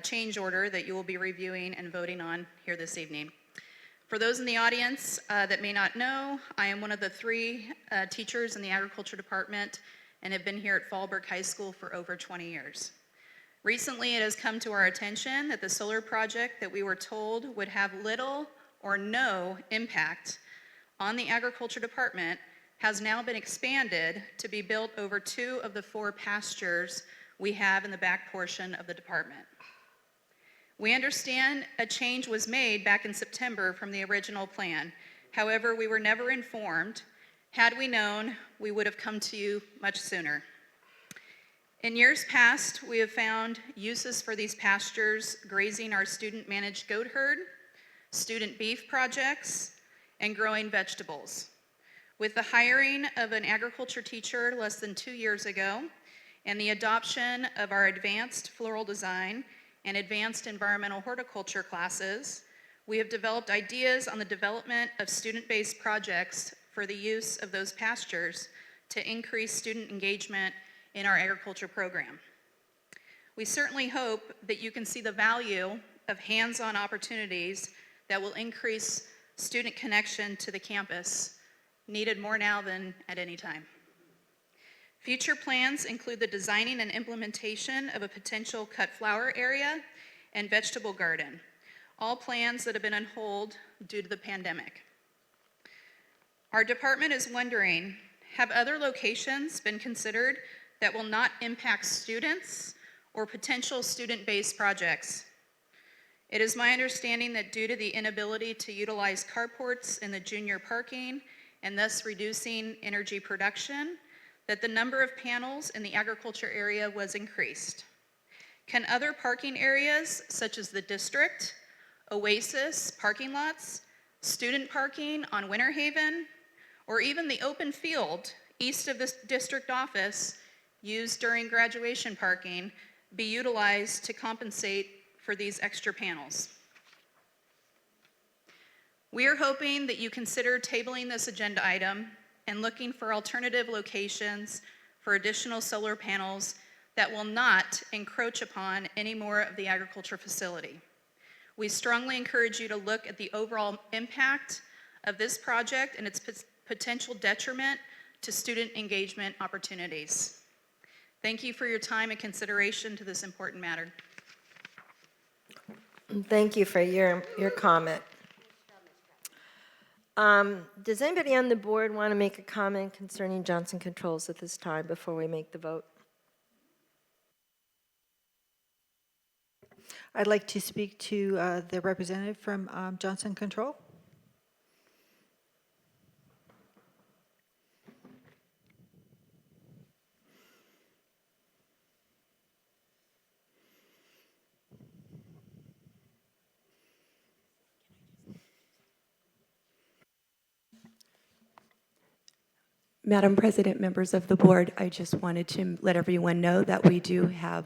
change order that you will be reviewing and voting on here this evening. For those in the audience that may not know, I am one of the 3 teachers in the agriculture department and have been here at Fallbrook High School for over 20 years. Recently, it has come to our attention that the solar project that we were told would have little or no impact on the agriculture department has now been expanded to be built over 2 of the 4 pastures we have in the back portion of the department. We understand a change was made back in September from the original plan. However, we were never informed. Had we known, we would have come to you much sooner. In years past, we have found uses for these pastures grazing our student-managed goat herd, student beef projects, and growing vegetables. With the hiring of an agriculture teacher less than 2 years ago and the adoption of our advanced floral design and advanced environmental horticulture classes, we have developed ideas on the development of student-based projects for the use of those pastures to increase student engagement in our agriculture program. We certainly hope that you can see the value of hands-on opportunities that will increase student connection to the campus, needed more now than at any time. Future plans include the designing and implementation of a potential cut flower area and vegetable garden, all plans that have been on hold due to the pandemic. Our department is wondering, have other locations been considered that will not impact students or potential student-based projects? It is my understanding that due to the inability to utilize carports in the junior parking and thus reducing energy production, that the number of panels in the agriculture area was increased. Can other parking areas, such as the district, Oasis parking lots, student parking on Winter Haven, or even the open field east of this district office used during graduation parking, be utilized to compensate for these extra panels? We are hoping that you consider tabling this agenda item and looking for alternative locations for additional solar panels that will not encroach upon any more of the agriculture facility. We strongly encourage you to look at the overall impact of this project and its potential detriment to student engagement opportunities. Thank you for your time and consideration to this important matter. Thank you for your comment. Does anybody on the board want to make a comment concerning Johnson Controls at this time before we make the vote? I'd like to speak to the representative from Johnson Control. Madam President, members of the board, I just wanted to let everyone know that we do have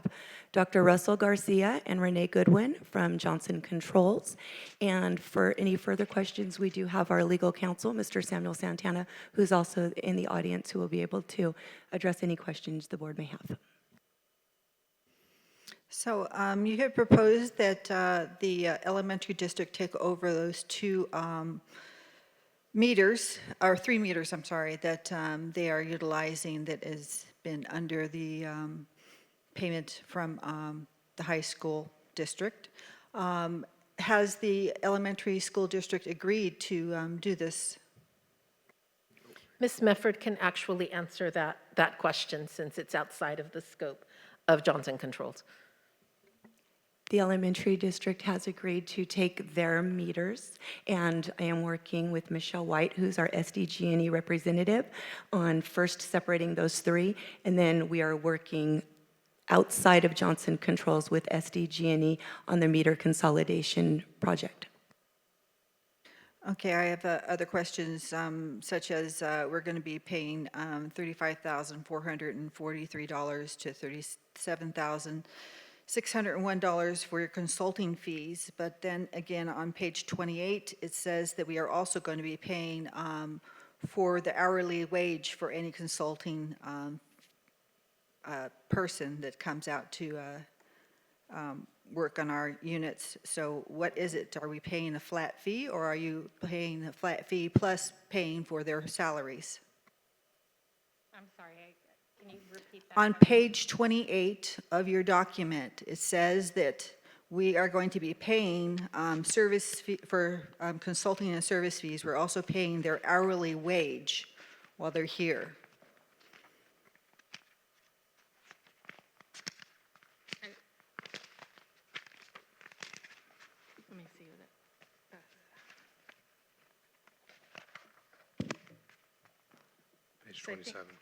Dr. Russell Garcia and Renee Goodwin from Johnson Controls. And for any further questions, we do have our legal counsel, Mr. Samuel Santana, who's also in the audience, who will be able to address any questions the board may have. So you have proposed that the elementary district take over those 2 meters, or 3 meters, I'm sorry, that they are utilizing that has been under the payment from the high school district. Has the elementary school district agreed to do this? Ms. Mefford can actually answer that question since it's outside of the scope of Johnson Controls. the elementary district has agreed to take their meters, and I am working with Michelle White, who's our SDG&E representative, on first separating those three, and then we are working outside of Johnson Controls with SDG&E on the meter consolidation project. Okay, I have other questions, such as we're going to be paying $35,443 to $37,601 for your consulting fees. But then again, on page 28, it says that we are also going to be paying for the hourly wage for any consulting person that comes out to work on our units. So what is it? Are we paying a flat fee, or are you paying a flat fee plus paying for their salaries? I'm sorry, can you repeat that? On page 28 of your document, it says that we are going to be paying service fee for consulting and service fees. We're also paying their hourly wage while they're here. Let me see what Page So I think- 27.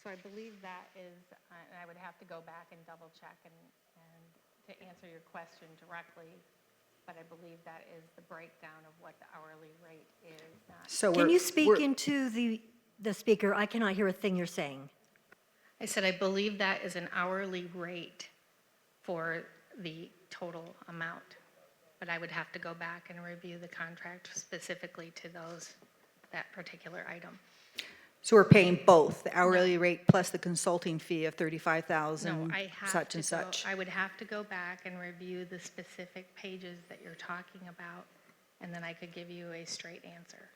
So I believe that is, and I would have to go back and double check and to answer your question directly, but I believe that is the breakdown of what the hourly rate is. So Can you speak into the speaker? I cannot hear a thing you're saying. I said, I believe that is an hourly rate for the total amount, but I would have to go back and review the contract specifically to that particular item. So we're paying both, the hourly rate plus the consulting fee of $35,000, No, I have such to and go, such. I would have to go back and review the specific pages that you're talking about, and then I could give you a straight answer.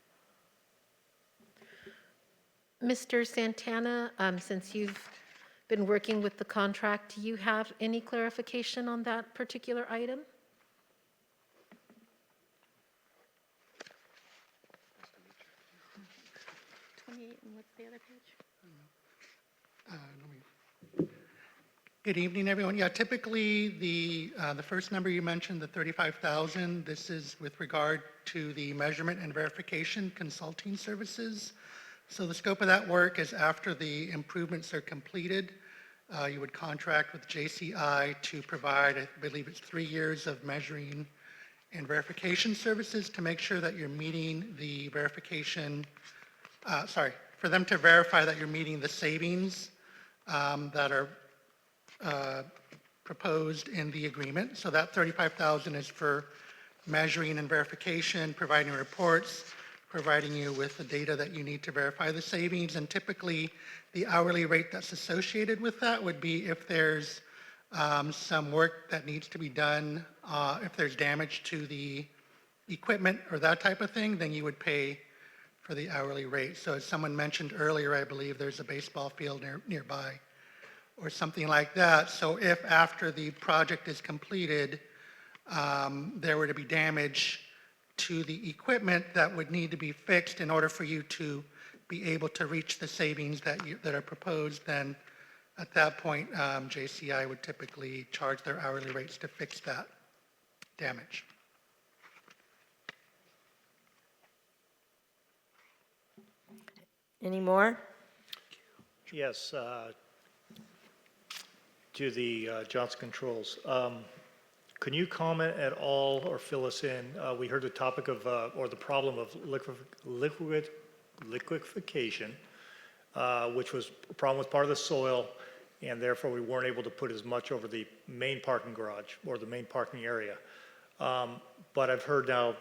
Mr. Santana, since you've been working with the contract, do you have any clarification on that particular item? 28, and what's the other page? Good evening, everyone. Yeah, typically the first number you mentioned, the 35,000, this is with regard to the measurement and verification consulting services. So the scope of that work is after the improvements are completed, you would contract with JCI to provide, I believe it's 3 years of measuring and verification services to make sure that you're meeting the verification, for them to verify that you're meeting the savings that are proposed in the agreement. So that 35,000 is for measuring and verification, providing reports, providing you with the data that you need to verify the savings. And typically the hourly rate that's associated with that would be if there's some work that needs to be done, if there's damage to the equipment or that type of thing, then you would pay for the hourly rate. So as someone mentioned earlier, I believe there's a baseball field nearby or something like that. So if after the project is completed, there were to be damage to the equipment that would need to be fixed in order for you to be able to reach the savings that are proposed, then at that point, JCI would typically charge their hourly rates to fix that damage. Any more? Yes, to the Johnson Controls. Can you comment at all or fill us in? We heard the topic of, or the problem of liquefaction, which was a problem with part of the soil, and therefore we weren't able to put as much over the main parking garage or the main parking area. But I've heard now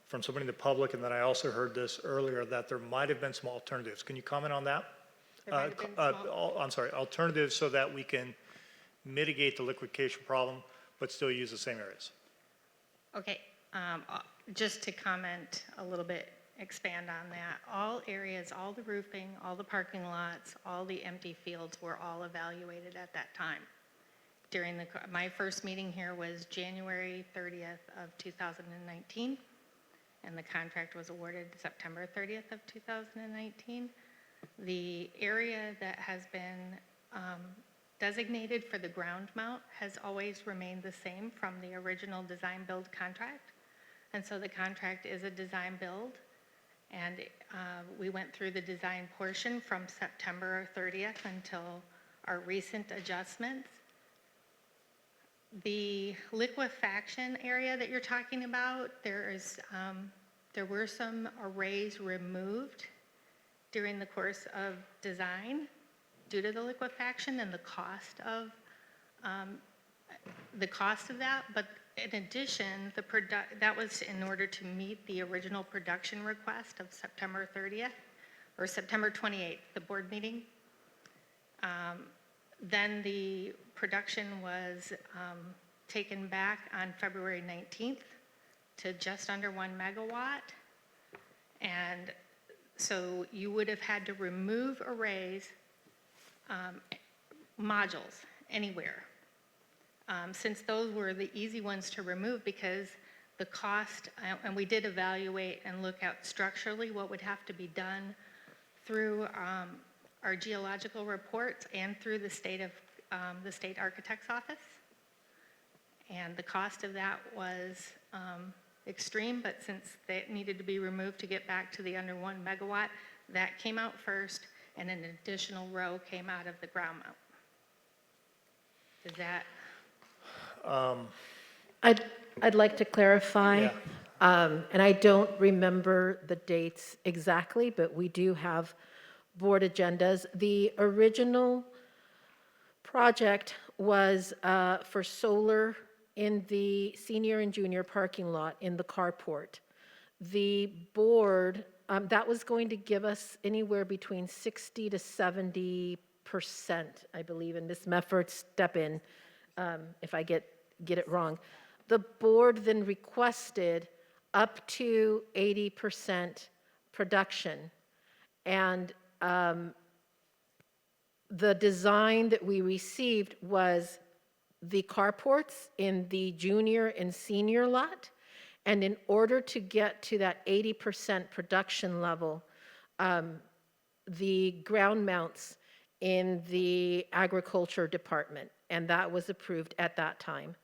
from somebody in the public, and then I also heard this earlier, that there might have been some alternatives. Can you comment on that? I'm sorry, alternatives so that we can mitigate the liquefaction problem, but still use the same areas. Okay, just to comment a little bit, expand on that. All areas, all the roofing, all the parking lots, all the empty fields were all evaluated at that time. During my first meeting here was January 30th of 2019, and the contract was awarded September 30th of 2019. The area that has been designated for the ground mount has always remained the same from the original design-build contract. And so the contract is a design-build. And we went through the design portion from September 30th until our recent adjustments. The liquefaction area that you're talking about, there were some arrays removed during the course of design due to the liquefaction and the cost of that. But in addition, that was in order to meet the original production request of September 30th or September 28th, the board meeting. Then the production was taken back on February 19th to just under 1 megawatt. And so you would have had to remove arrays, modules, anywhere. Since those were the easy ones to remove because the cost, and we did evaluate and look at structurally what would have to be done through our geological reports and through the state architect's office. And the cost of that was extreme, but since they needed to be removed to get back to the under 1 megawatt, that came out first, and an additional row came out of the ground mount. Is that? I'd like to clarify, Yeah. and I don't remember the dates exactly, but we do have board agendas. The original project was for solar in the senior and junior parking lot in the carport. The board, that was going to give us anywhere between 60 to 70%, I believe, and Ms. Mefford, step in if I get it wrong. The board then requested up to 80% production. And the design that we received was the carports in the junior and senior lot. And in order to get to that 80% production level, the ground mounts in the agriculture department, and that was approved at that time.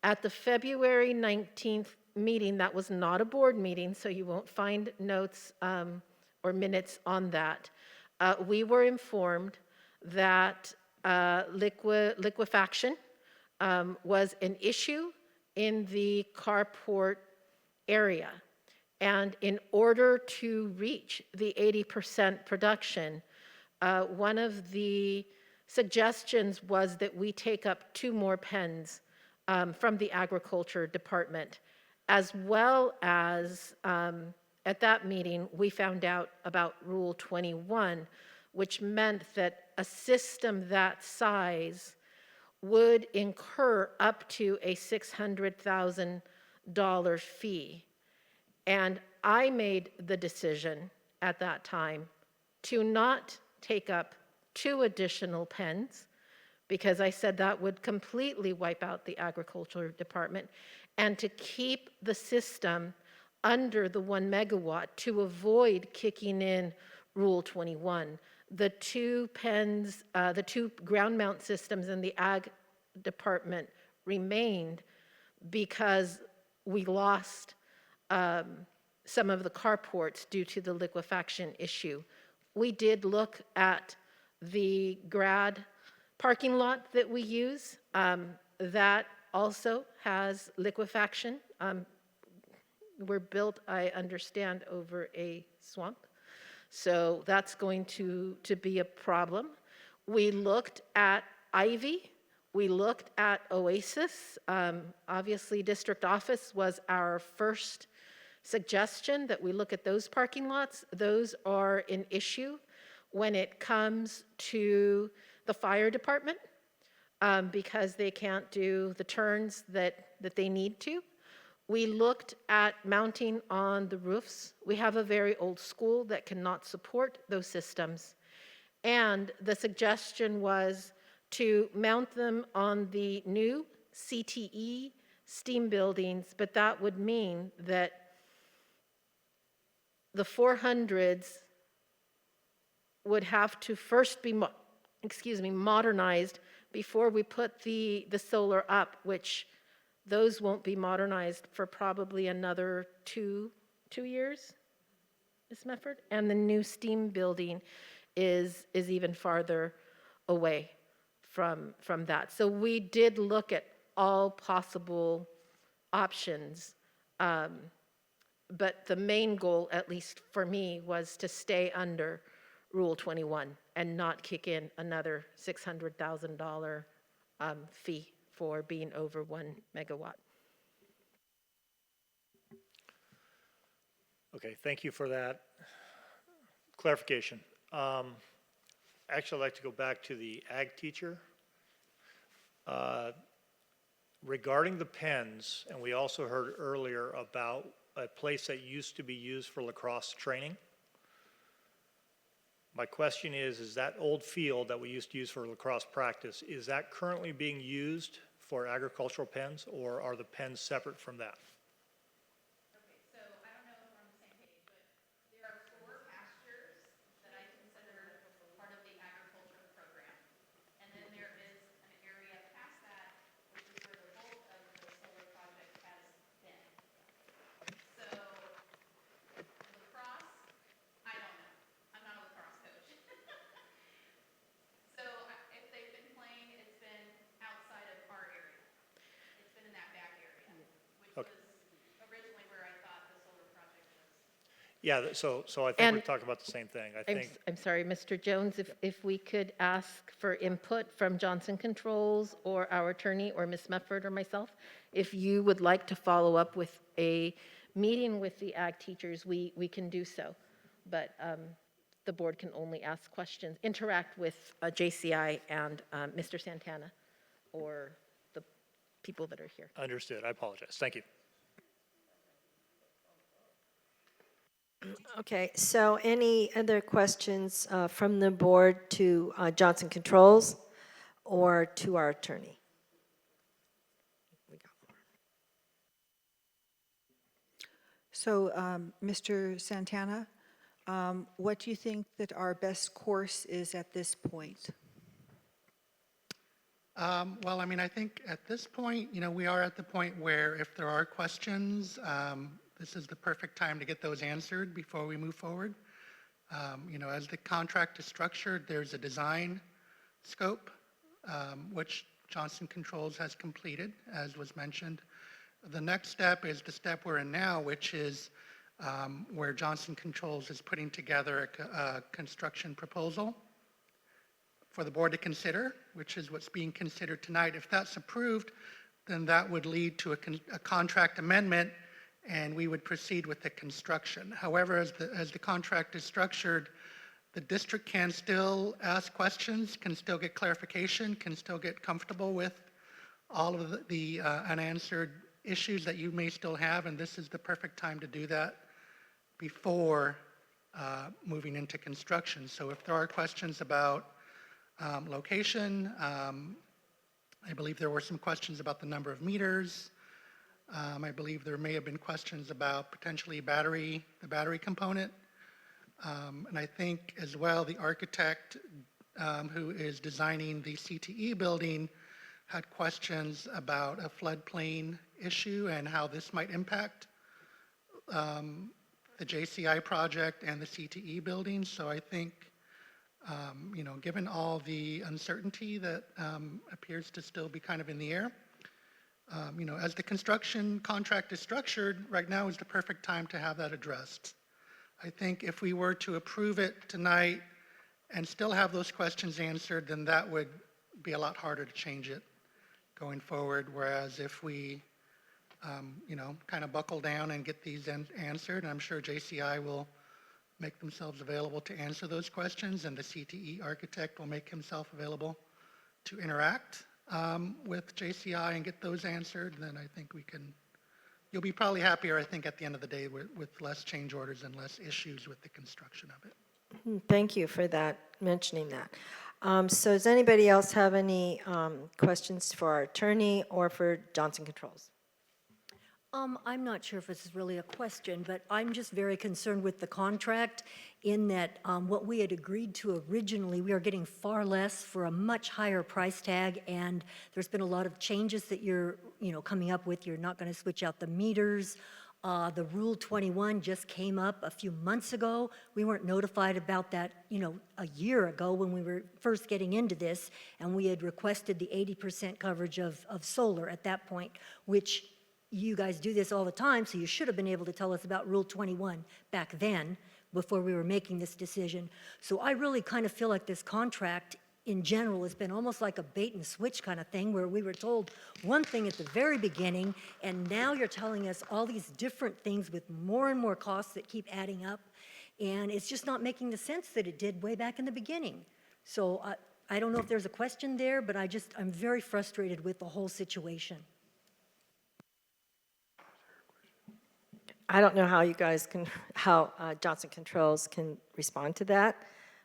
At the February 19th meeting, that was not a board meeting, so you won't find notes or minutes on that. We were informed that liquefaction was an issue in the carport area. And in order to reach the 80% production, one of the suggestions was that we take up 2 more pens from the agriculture department, as well as at that meeting, we found out about Rule 21, which meant that a system that size would incur up to a $600,000 fee. And I made the decision at that time to not take up 2 additional pens, because I said that would completely wipe out the agriculture department, and to keep the system under the 1 megawatt to avoid kicking in Rule 21. The 2 pens, the 2 ground mount systems in the ag department remained because we lost some of the carports due to the liquefaction issue. We did look at the grad parking lot that we use. That also has liquefaction. We're built, I understand, over a swamp. So that's going to be a problem. We looked at Ivy. We looked at Oasis. Obviously, district office was our first suggestion that we look at those parking lots. Those are an issue when it comes to the fire department because they can't do the turns that they need to. We looked at mounting on the roofs. We have a very old school that cannot support those systems. And the suggestion was to mount them on the new CTE steam buildings, but that would mean that the 400s would have to first be modernized before we put the solar up, which those won't be modernized for probably another two years, Ms. Mefford? And the new STEAM building is even farther away from that. So we did look at all possible options, but the main goal, at least for me, was to stay under Rule 21 and not kick in another $600,000 fee for being over 1 megawatt. Okay, thank you for that clarification. Actually, I'd like to go back to the ag teacher. Regarding the pens, and we also heard earlier about a place that used to be used for lacrosse training. My question is that old field that we used to use for lacrosse practice, is that currently being used for agricultural pens, or are the pens separate from that? Okay, so I don't know if we're on the same page, but there are 4 pastures that I consider part of the agriculture program. And then there is an area past that, which is where the bulk of the solar project has been. So lacrosse, I don't know. I'm not a lacrosse coach. So if they've been playing, it's been outside of our area. It's been in that back area, which was originally where I thought the solar project was. Yeah, so I think we're talking about the same thing. I'm sorry, Mr. Jones, if we could ask for input from Johnson Controls or our attorney or Ms. Mefford or myself, if you would like to follow up with a meeting with the ag teachers, we can do so. But the board can only ask questions, interact with JCI and Mr. Santana or the people that are here. Understood. I apologize. Thank you. Okay, so any other questions from the board to Johnson Controls or to our attorney? So, Mr. Santana, what do you think that our best course is at this point? Well, I mean, I think at this point, we are at the point where if there are questions, this is the perfect time to get those answered before we move forward. As the contract is structured, there's a design scope, which Johnson Controls has completed, as was mentioned. The next step is the step we're in now, which is where Johnson Controls is putting together a construction proposal for the board to consider, which is what's being considered tonight. If that's approved, then that would lead to a contract amendment, and we would proceed with the construction. However, as the contract is structured, the district can still ask questions, can still get clarification, can still get comfortable with all of the unanswered issues that you may still have, and this is the perfect time to do that before moving into construction. So if there are questions about location, I believe there were some questions about the number of meters. I believe there may have been questions about potentially the battery component. And I think as well the architect who is designing the CTE building had questions about a floodplain issue and how this might impact the JCI project and the CTE building. So I think, given all the uncertainty that appears to still be kind of in the air, as the construction contract is structured, right now is the perfect time to have that addressed. I think if we were to approve it tonight and still have those questions answered, then that would be a lot harder to change it going forward. Whereas if we, kind of buckle down and get these answered, and I'm sure JCI will make themselves available to answer those questions, and the CTE architect will make himself available to interact with JCI and get those answered, then I think you'll be probably happier, I think, at the end of the day with less change orders and less issues with the construction of it. Thank you for that, mentioning that. So does anybody else have any questions for our attorney or for Johnson Controls? I'm not sure if this is really a question, but I'm just very concerned with the contract in that what we had agreed to originally, we are getting far less for a much higher price tag, and there's been a lot of changes that you're, coming up with. You're not going to switch out the meters. The Rule 21 just came up a few months ago. We weren't notified about that, a year ago when we were first getting into this, and we had requested the 80% coverage of solar at that point, which you guys do this all the time, so you should have been able to tell us about Rule 21 back then, before we were making this decision. So I really kind of feel like this contract in general has been almost like a bait and switch kind of thing, where we were told one thing at the very beginning, and now you're telling us all these different things with more and more costs that keep adding up, and it's just not making the sense that it did way back in the beginning. So I don't know if there's a question there, but I'm very frustrated with the whole situation. I don't know how you guys how Johnson Controls can respond to that,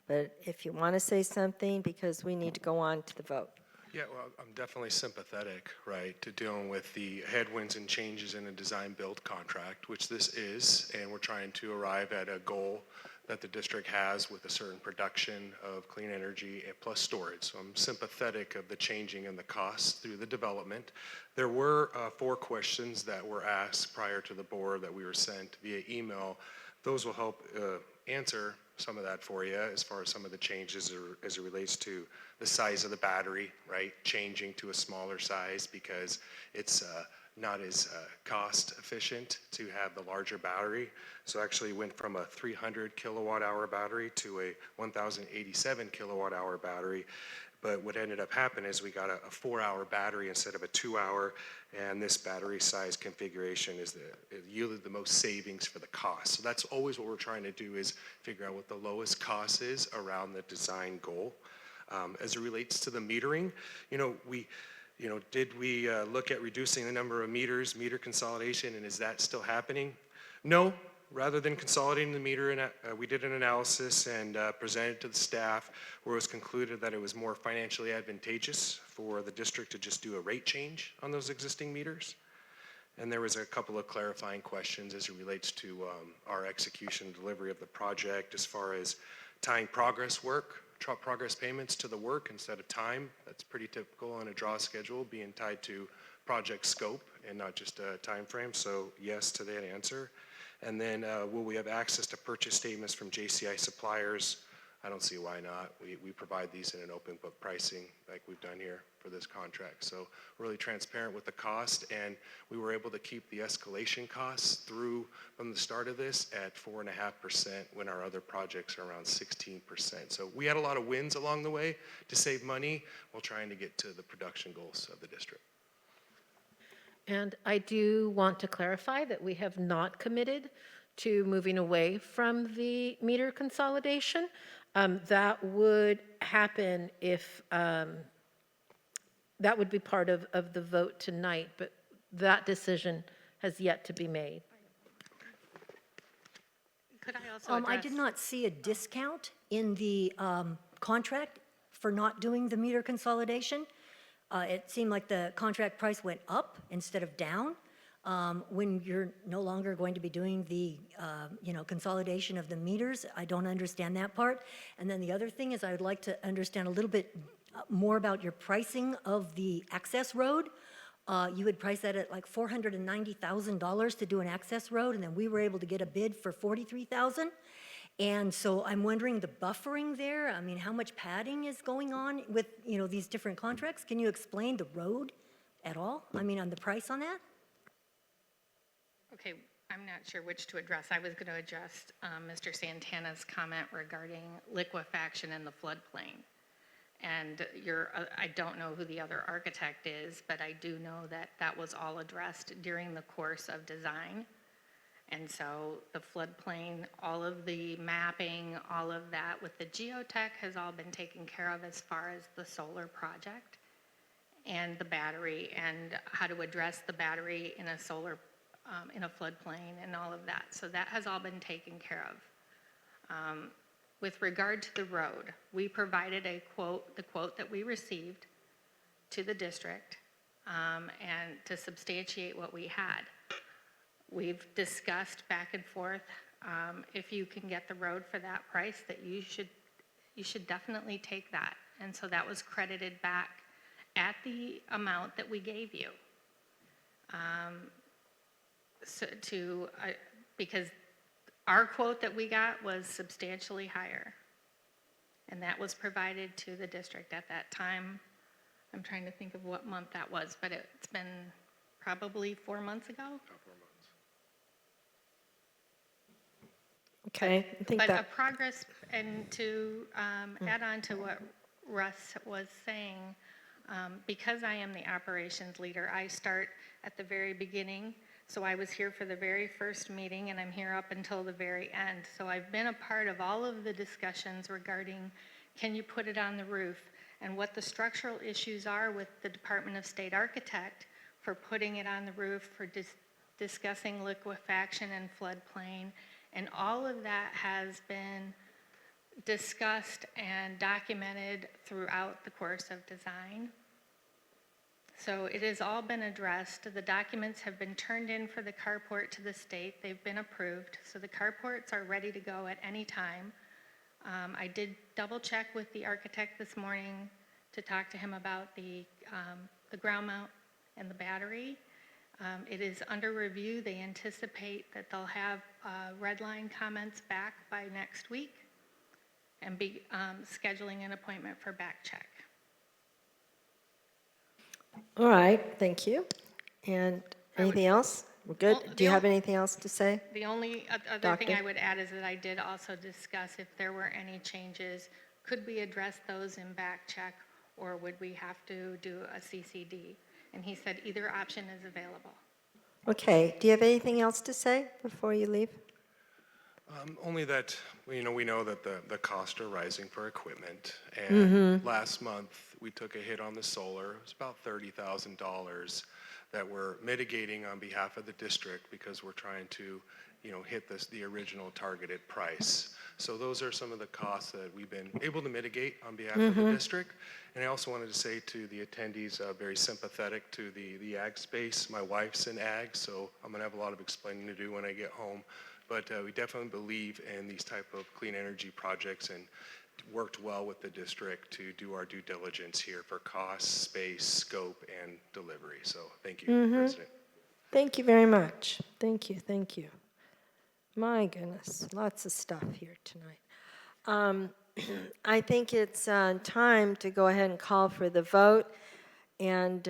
but if you want to say something, because we need to go on to the vote. Yeah, well, I'm definitely sympathetic, right, to dealing with the headwinds and changes in a design-build contract, which this is, and we're trying to arrive at a goal that the district has with a certain production of clean energy and plus storage. So I'm sympathetic of the changing in the costs through the development. There were 4 questions that were asked prior to the board that we were sent via email. Those will help answer some of that for you as far as some of the changes as it relates to the size of the battery, right? Changing to a smaller size because it's not as cost efficient to have the larger battery. So actually went from a 300 kilowatt hour battery to a 1087 kilowatt hour battery. But what ended up happening is we got a 4-hour battery instead of a 2-hour, and this battery size configuration it yielded the most savings for the cost. So that's always what we're trying to do, is figure out what the lowest cost is around the design goal. As it relates to the metering, did we look at reducing the number of meters, meter consolidation, and is that still happening? No. Rather than consolidating the meter, we did an analysis and presented to the staff, where it was concluded that it was more financially advantageous for the district to just do a rate change on those existing meters. And there was a couple of clarifying questions as it relates to our execution and delivery of the project, as far as tying progress payments to the work instead of time. That's pretty typical on a draw schedule, being tied to project scope and not just a time frame. So yes to that answer. And then will we have access to purchase statements from JCI suppliers? I don't see why not. We provide these in an open book pricing like we've done here for this contract. So really transparent with the cost, and we were able to keep the escalation costs through from the start of this at 4.5% when our other projects are around 16%. So we had a lot of wins along the way to save money while trying to get to the production goals of the district. And I do want to clarify that we have not committed to moving away from the meter consolidation. That would happen if, that would be part of the vote tonight, but that decision has yet to be made. Could I also address? I did not see a discount in the contract for not doing the meter consolidation. It seemed like the contract price went up instead of down when you're no longer going to be doing the consolidation of the meters. I don't understand that part. And then the other thing is, I would like to understand a little bit more about your pricing of the access road. You would price that at like $490,000 to do an access road, and then we were able to get a bid for $43,000. And so I'm wondering the buffering there. I mean, how much padding is going on with these different contracts? Can you explain the road at all? I mean, on the price on that? Okay, I'm not sure which to address. I was going to address Mr. Santana's comment regarding liquefaction in the floodplain. And I don't know who the other architect is, but I do know that that was all addressed during the course of design. And so the floodplain, all of the mapping, all of that with the geotech has all been taken care of as far as the solar project and the battery and how to address the battery in a solar, in a floodplain and all of that. So that has all been taken care of. With regard to the road, we provided a quote, the quote that we received to the district and to substantiate what we had. We've discussed back and forth, if you can get the road for that price, that you should definitely take that. And so that was credited back at the amount that we gave you. Because our quote that we got was substantially higher. And that was provided to the district at that time. I'm trying to think of what month that was, but it's been probably 4 months ago. Okay, I think But a that, progress, and to add on to what Russ was saying, because I am the operations leader, I start at the very beginning. So I was here for the very first meeting, and I'm here up until the very end. So I've been a part of all of the discussions regarding, can you put it on the roof, and what the structural issues are with the Department of State Architect for putting it on the roof, for discussing liquefaction and floodplain. And all of that has been discussed and documented throughout the course of design. So it has all been addressed. The documents have been turned in for the carport to the state. They've been approved. So the carports are ready to go at any time. I did double check with the architect this morning to talk to him about the ground mount and the battery. It is under review. They anticipate that they'll have red line comments back by next week and be scheduling an appointment for back check. all right, thank you. And anything else? We're good? Do you have anything else to say? The only other Doctor? thing I would add is that I did also discuss if there were any changes, could we address those in back check, or would we have to do a CCD? And he said either option is available. Okay, do you have anything else to say before you leave? Only that, we know that the costs are rising for equipment. And last month, we took a hit on the solar. It was about $30,000 that we're mitigating on behalf of the district because we're trying to, hit the original targeted price. So those are some of the costs that we've been able to mitigate on behalf of the district. And I also wanted to say to the attendees, very sympathetic to the ag space. My wife's in ag, so I'm gonna have a lot of explaining to do when I get home. But we definitely believe in these type of clean energy projects and worked well with the district to do our due diligence here for cost, space, scope, and delivery. So thank you, President. Thank you very much. Thank you, thank you. My goodness, lots of stuff here tonight. I think it's time to go ahead and call for the vote. And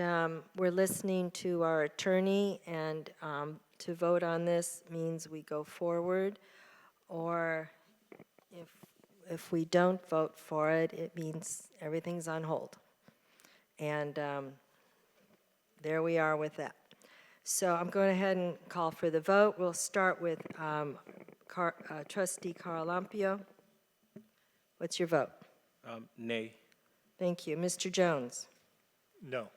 we're listening to our attorney, and to vote on this means we go forward, or if we don't vote for it, it means everything's on hold. And there we are with that. So I'm going ahead and call for the vote. We'll start with Trustee Carlampio. What's your vote? Nay. Thank you. Mr. Jones? No.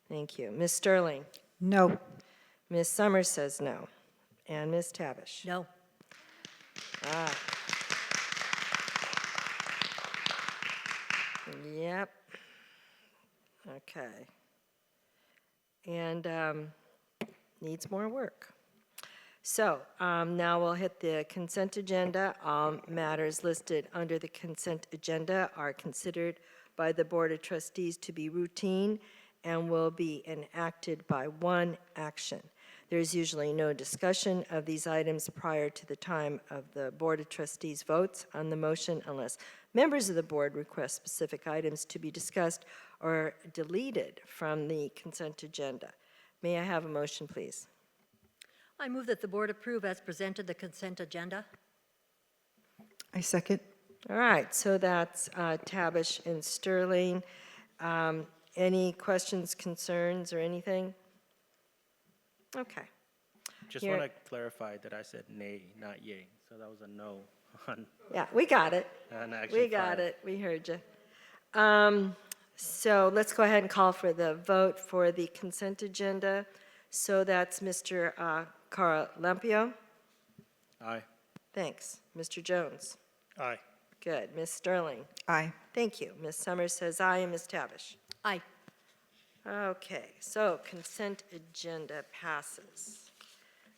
Thank you. Ms. Sterling? No. Ms. Summers says no. And Ms. Tabish? No. Ah. Yep. Okay. And needs more work. So now we'll hit the consent agenda. All matters listed under the consent agenda are considered by the Board of Trustees to be routine and will be enacted by one action. There's usually no discussion of these items prior to the time of the Board of Trustees votes on the motion unless members of the board request specific items to be discussed or deleted from the consent agenda. May I have a motion, please? I move that the board approve as presented the consent agenda. I second. All right, so that's Tabish and Sterling. Any questions, concerns, or anything? Okay. Just Here- want to clarify that I said nay, not yay. So that was a no on Yeah, we got it. action We got 5. it. We heard you. So let's go ahead and call for the vote for the consent agenda. So that's Mr. Carlampio. Aye. Thanks. Mr. Jones. Aye. Good. Ms. Sterling. Aye. Thank you. Ms. Summers says aye, and Ms. Tabish. Aye. Okay, so consent agenda passes.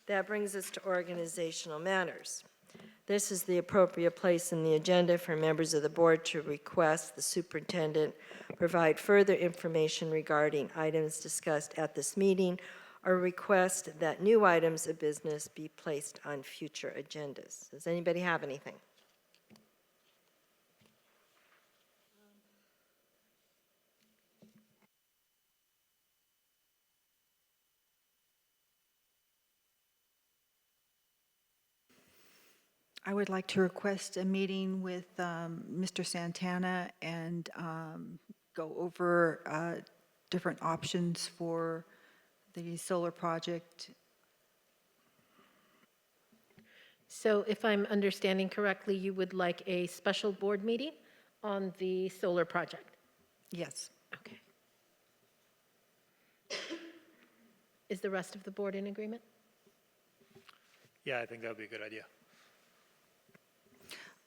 That brings us to organizational matters. This is the appropriate place in the agenda for members of the board to request the superintendent provide further information regarding items discussed at this meeting, or request that new items of business be placed on future agendas. Does anybody have anything? I would like to request a meeting with Mr. Santana and go over different options for the solar project. So if I'm understanding correctly, you would like a special board meeting on the solar project? Yes. Okay. Is the rest of the board in agreement? Yeah, I think that would be a good idea.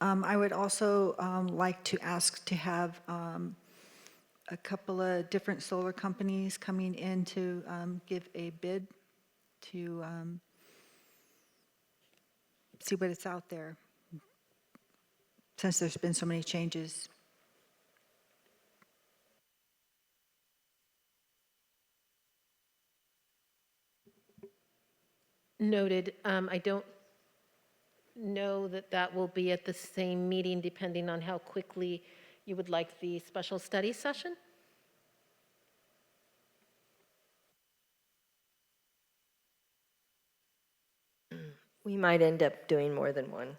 I would also like to ask to have a couple of different solar companies coming in to give a bid to see what it's out there, since there's been so many changes. Noted. I don't know that that will be at the same meeting, depending on how quickly you would like the special study session. We might end up doing more than one.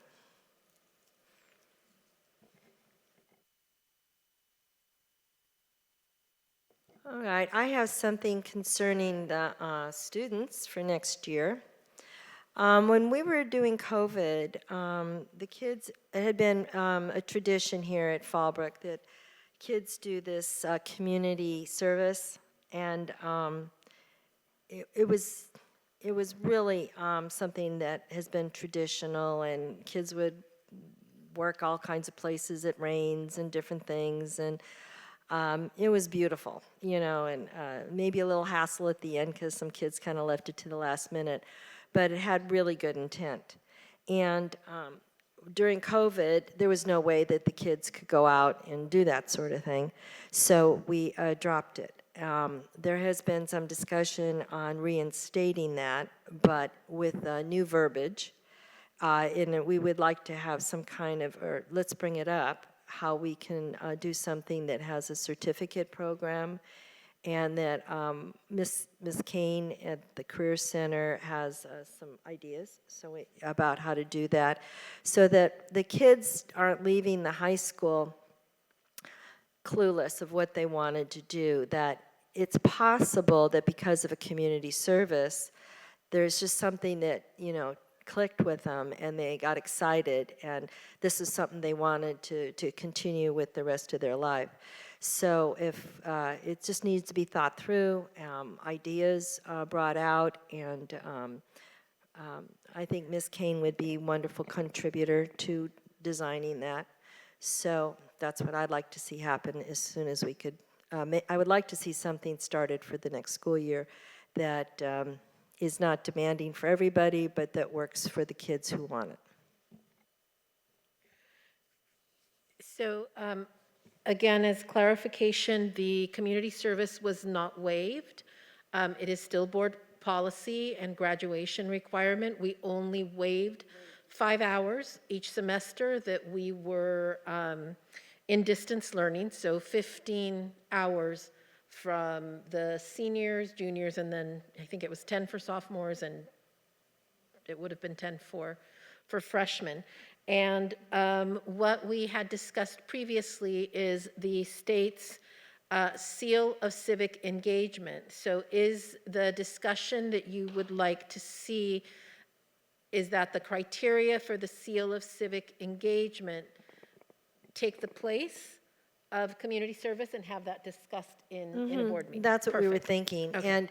All right, I have something concerning the students for next year. When we were doing COVID, the kids, it had been a tradition here at Fallbrook that kids do this community service, and it was really something that has been traditional, and kids would work all kinds of places. It rains and different things, and it was beautiful, and maybe a little hassle at the end because some kids kind of left it to the last minute, but it had really good intent. And during COVID, there was no way that the kids could go out and do that sort of thing, so we dropped it. There has been some discussion on reinstating that, but with new verbiage, and we would like to have some kind of, or let's bring it up, how we can do something that has a certificate program, and that Ms. Kane at the Career Center has some ideas about how to do that, so that the kids aren't leaving the high school clueless of what they wanted to do, that it's possible that because of a community service, there's just something that, clicked with them and they got excited, and this is something they wanted to continue with the rest of their life. So if it just needs to be thought through, ideas brought out, and I think Ms. Kane would be a wonderful contributor to designing that. So that's what I'd like to see happen as soon as we could. I would like to see something started for the next school year that is not demanding for everybody, but that works for the kids who want it. So again, as clarification, the community service was not waived. It is still board policy and graduation requirement. We only waived 5 hours each semester that we were in distance learning, so 15 hours from the seniors, juniors, and then I think it was 10 for sophomores, and it would have been 10 for freshmen. And what we had discussed previously is the state's seal of civic engagement. So is the discussion that you would like to see, is that the criteria for the seal of civic engagement take the place of community service and have that discussed in a board meeting? That's what we were Perfect. thinking, Okay. and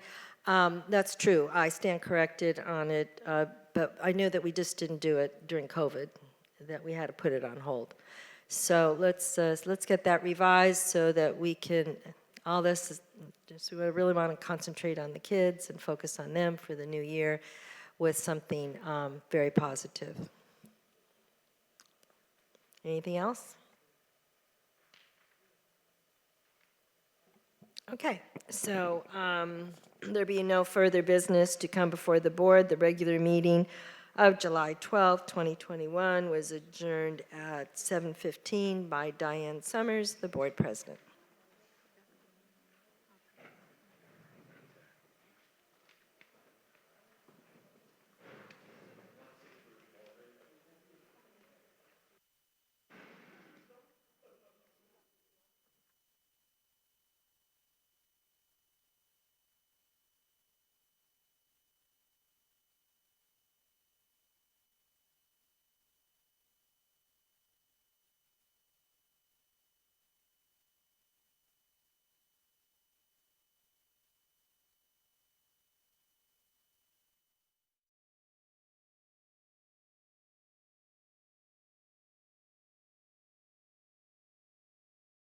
that's true. I stand corrected on it, but I knew that we just didn't do it during COVID, that we had to put it on hold. So let's get that revised so that we can, all this is, just we really want to concentrate on the kids and focus on them for the new year. with something very positive. Anything else? Okay, so there being no further business to come before the board, the regular meeting of July 12, 2021 was adjourned at 7:15 by Diane Summers, the board president.